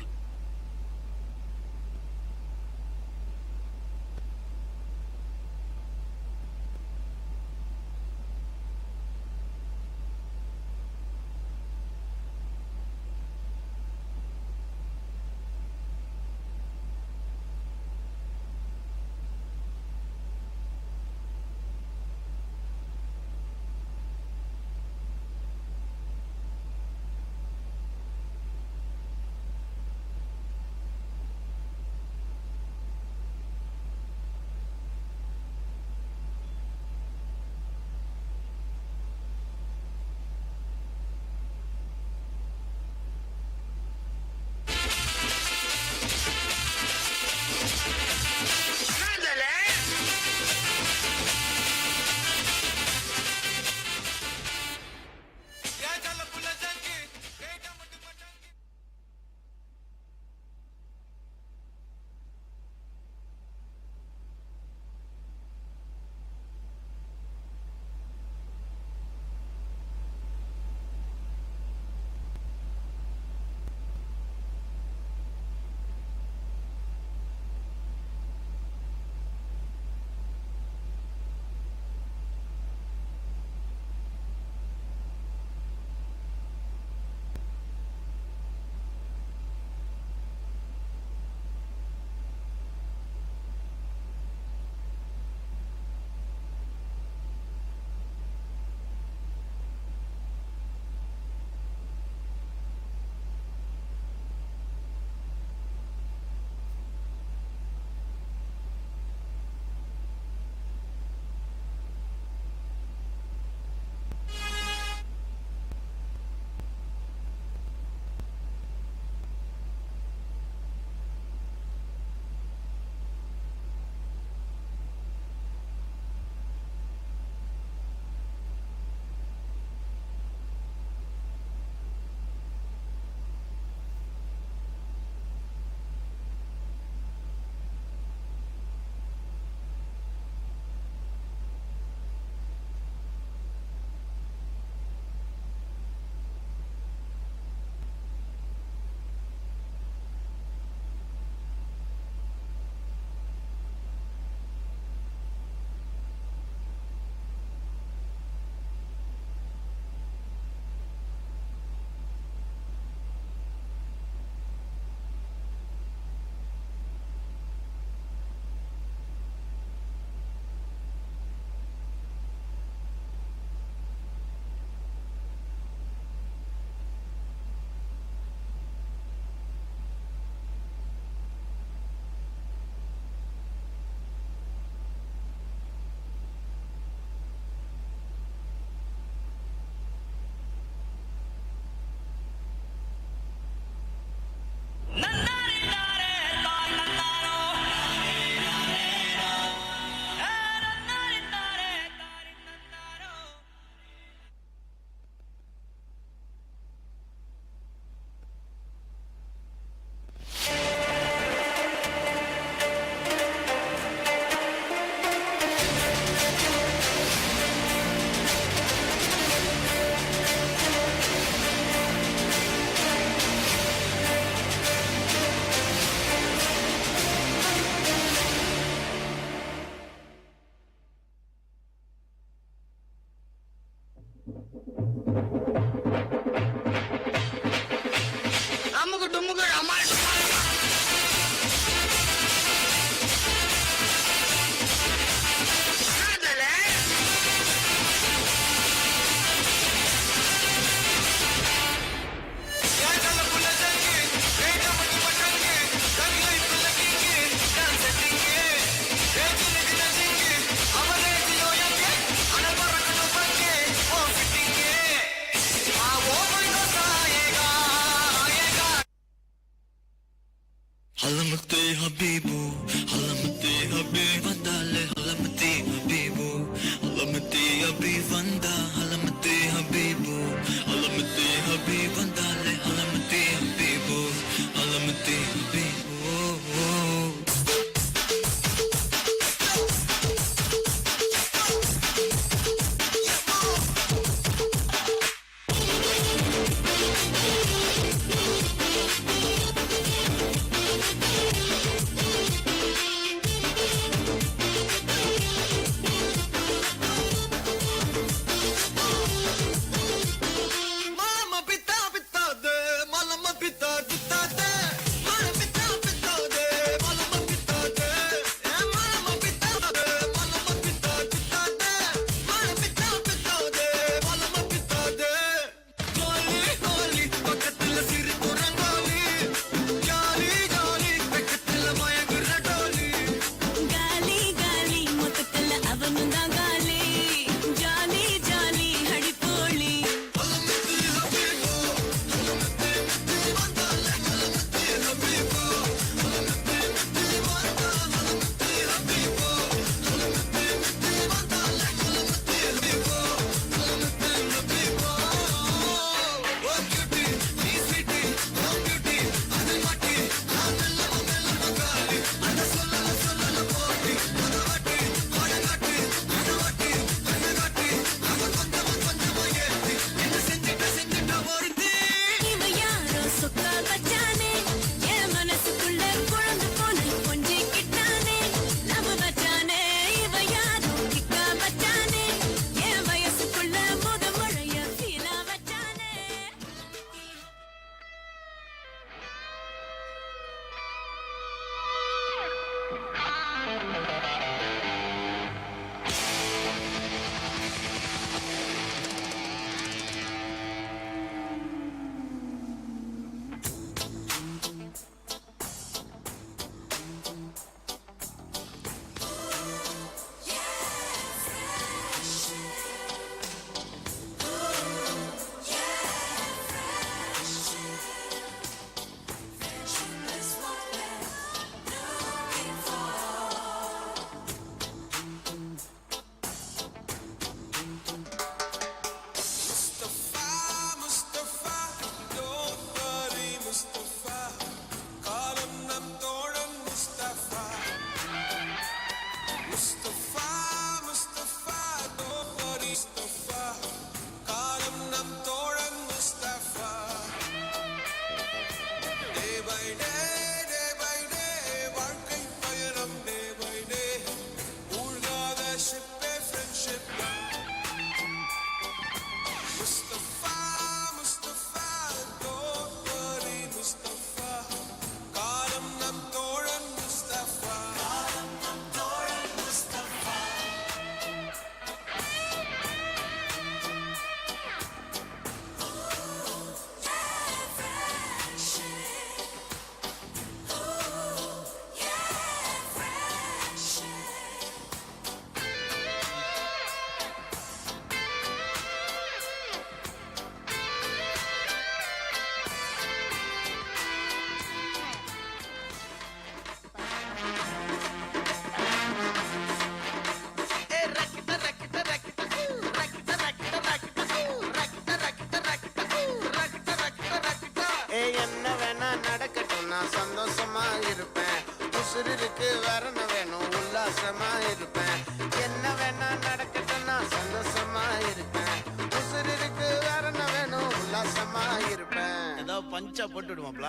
சந்தோஷமா இருப்பேன். என்ன வேணா நடக்கட்டும் நான் சந்தோஷமா இருப்பேன். உசுர் இருக்கு வேற என்ன வேணும் உல்லாசமா இருப்பேன். ஏதோ பஞ்சா போட்டு விடுவாப்ல.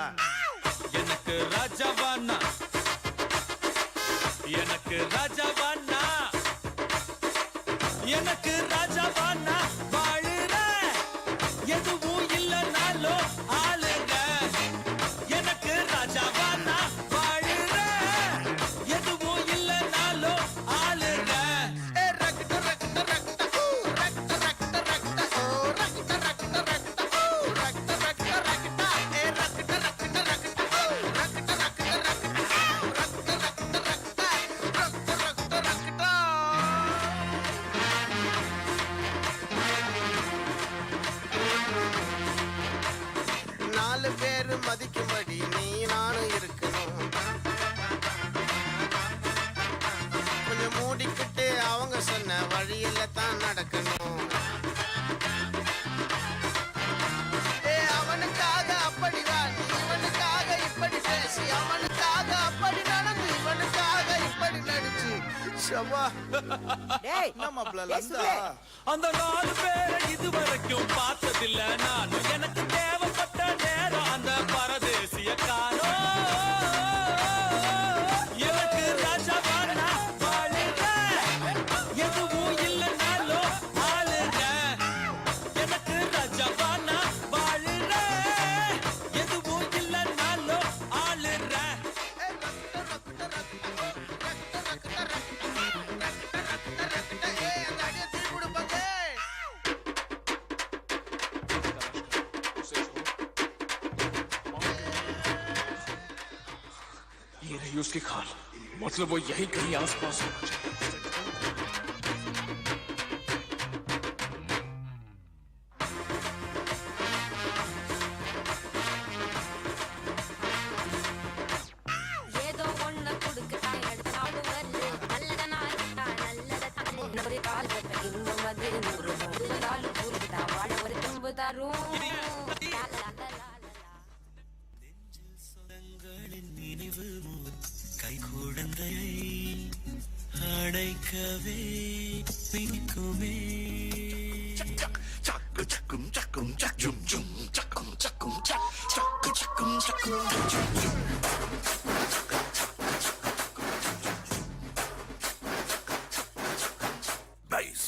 எனக்கு ராஜாவானா, எனக்கு ராஜாவானா, எனக்கு ராஜாவானா வாழுற எதுவும் இல்லைனாலும் ஆளுங்க. எனக்கு ராஜாவானா வாழுற எதுவும் இல்லைனாலும் ஆளுங்க. நாலு பேரு மதிக்கும்படி நீ நானும் இருக்கணும். கொஞ்சம் மூடிக்கிட்டு அவங்க சொன்ன வழியில தான் நடக்கணும். அவனுக்காக அப்படி வா நீ இவனுக்காக இப்படி பேசி, அவனுக்காக அப்படி நடந்து இவனுக்காக இப்படி நடிச்சு. சபா அந்த 4 பேரை இதுவரைக்கும் பார்த்ததில்ல நான். எனக்கு தேவைப்பட்ட நேரம் அந்த பரதேசிய காலம். எனக்கு ராஜாவானா வாழுங்க எதுவும் இல்லைனாலும் ஆளுங்க. எனக்கு ராஜாவானா வாழுங்க எதுவும் இல்லைனாலும் ஆளுங்க. ये रही उसकी खाल, मतलब वो यही कहीं आसपास होना चाहिए. ஏதோ ஒண்ணு கொடுக்கட்டா எடுத்தாடு வருது நல்லதனா இருக்கா நல்லத தண்ணி ஒரு கால் கட்ட இன்னும் அது நூறு கால் கூறுதா வாழ ஒரு தும்பு தரும். நினைவு கை குழந்தையை அடைக்கவே பிடிக்குமே. சக்கு சக்கும் சக்கும் சக்கும் சும் சக்கும் சக்கும் சக்கு சக்கும் சக்கும் சும். Bass.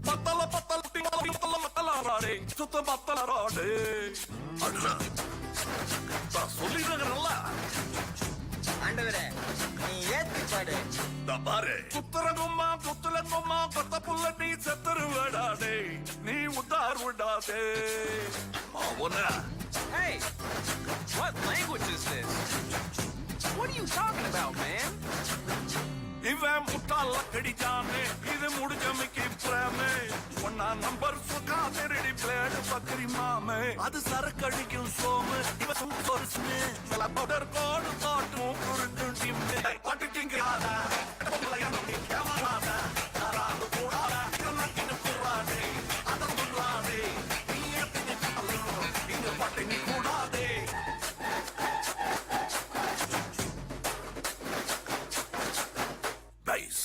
Patala patala patala patala rade, sutta patala rade. Adra. சொல்லிடுறல ஆண்டவரே நீ ஏத்தி பாடு. தபாரே புத்தரங்கம்மா புத்தலங்கம்மா பத்த புள்ள நீ செத்துருவடாடே, நீ உத்தார் விடாதே மாவனா. Hey, what language is this? What are you talking about, man? இவன் முட்டாள கடிச்சானே, இது முடிஞ்சமைக்கு பிரேமே. ஒன்னா நம்பர் சுகா தெரடி பிளேடு பக்கரி மாமே. அது சரக்கடிக்கும் சோமு இவன் சூப்பர் ஸ்மே. நல்லா பவுடர் கோடு காட்டும் குருட்டும் டிம்மே. பட்டுட்டிங்க ஆதா பொம்பளையா நம்பி கேமராதா தாராது கூடாதா இதனக்கிட்டு புறாதே அத புறாதே நீ ஏத்தினி பாலு இங்க பட்டினி கூடாதே. Bass.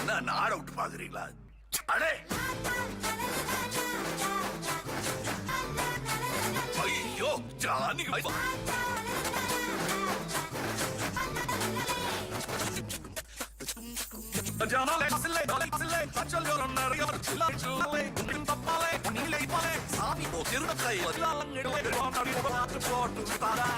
நான் ஆட விட்டு பாக்குறீங்களா? அடே ஐயோ ஜானி ஜானாலே சில்லை சில்லை பச்சல்யோரம் நிறைய சில்லை தப்பாலே நீலை பாலே சாமி போ திருடத்தை எல்லாங்கிடவே வாடி போட்டு போட்டு தாரா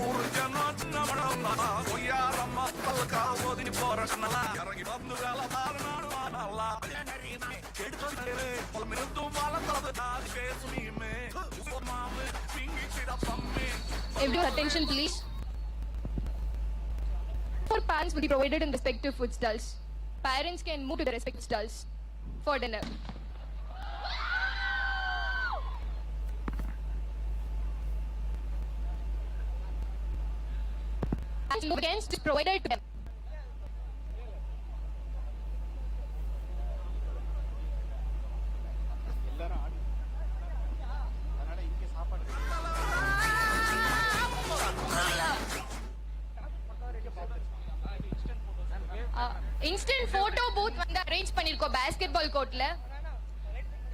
ஒரு ஜனமடமா ஒய்யாரம்மா பல்கா ஓதி போறனலா இறங்கி வந்து வேலை தாரனாடு வானலா கெடுத்தே பொல்மிருது வாலத்தது ஆதி பேசுமீமே மாமே Pinki சிடப்பம்மே. Everyone attention please. For parents will be provided in respective food stalls. Parents can move to the respective stalls for dinner. And against is provided to them. Instant photo booth வந்து அரேஞ்ச் பண்ணிருக்கோம் basketball கோர்ட்ல.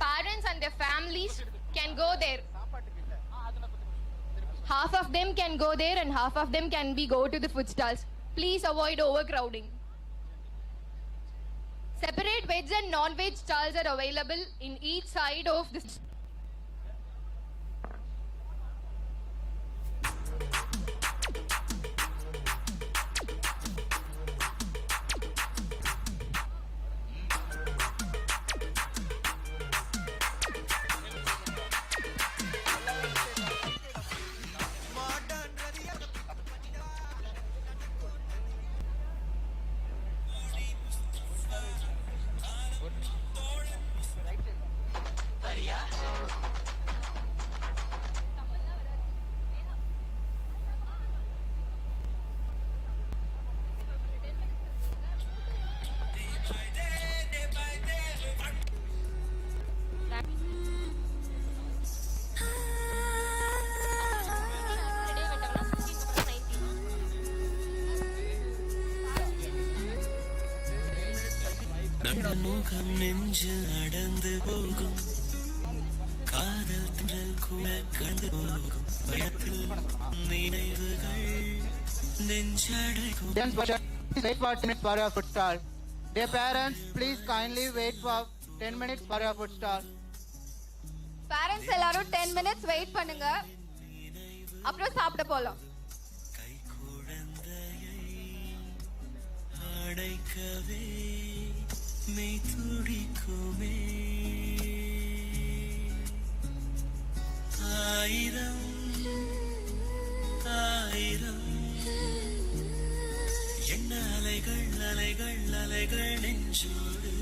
Parents and their families can go there. Half of them can go there and half of them can go to the food stalls. Please avoid overcrowding. Separate veg and non-veg stalls are available in each side of this. முகம் நெஞ்சில் அடர்ந்து போகும் காதல் திரள் கூட கடந்து போகும் பயத்தில் நினைவுகள் நெஞ்சடைக்கும். Wait for 10 minutes for your food stall. Dear parents, please kindly wait for 10 minutes for your food stall. Parents எல்லாரும் 10 minutes wait பண்ணுங்க, அப்புறம் சாப்பிட போலாம். அடைக்கவே மெய் துடிக்குமே ஆயிரம் ஆயிரம் எண்ண அலைகள் அலைகள் அலைகள் நெஞ்சோடு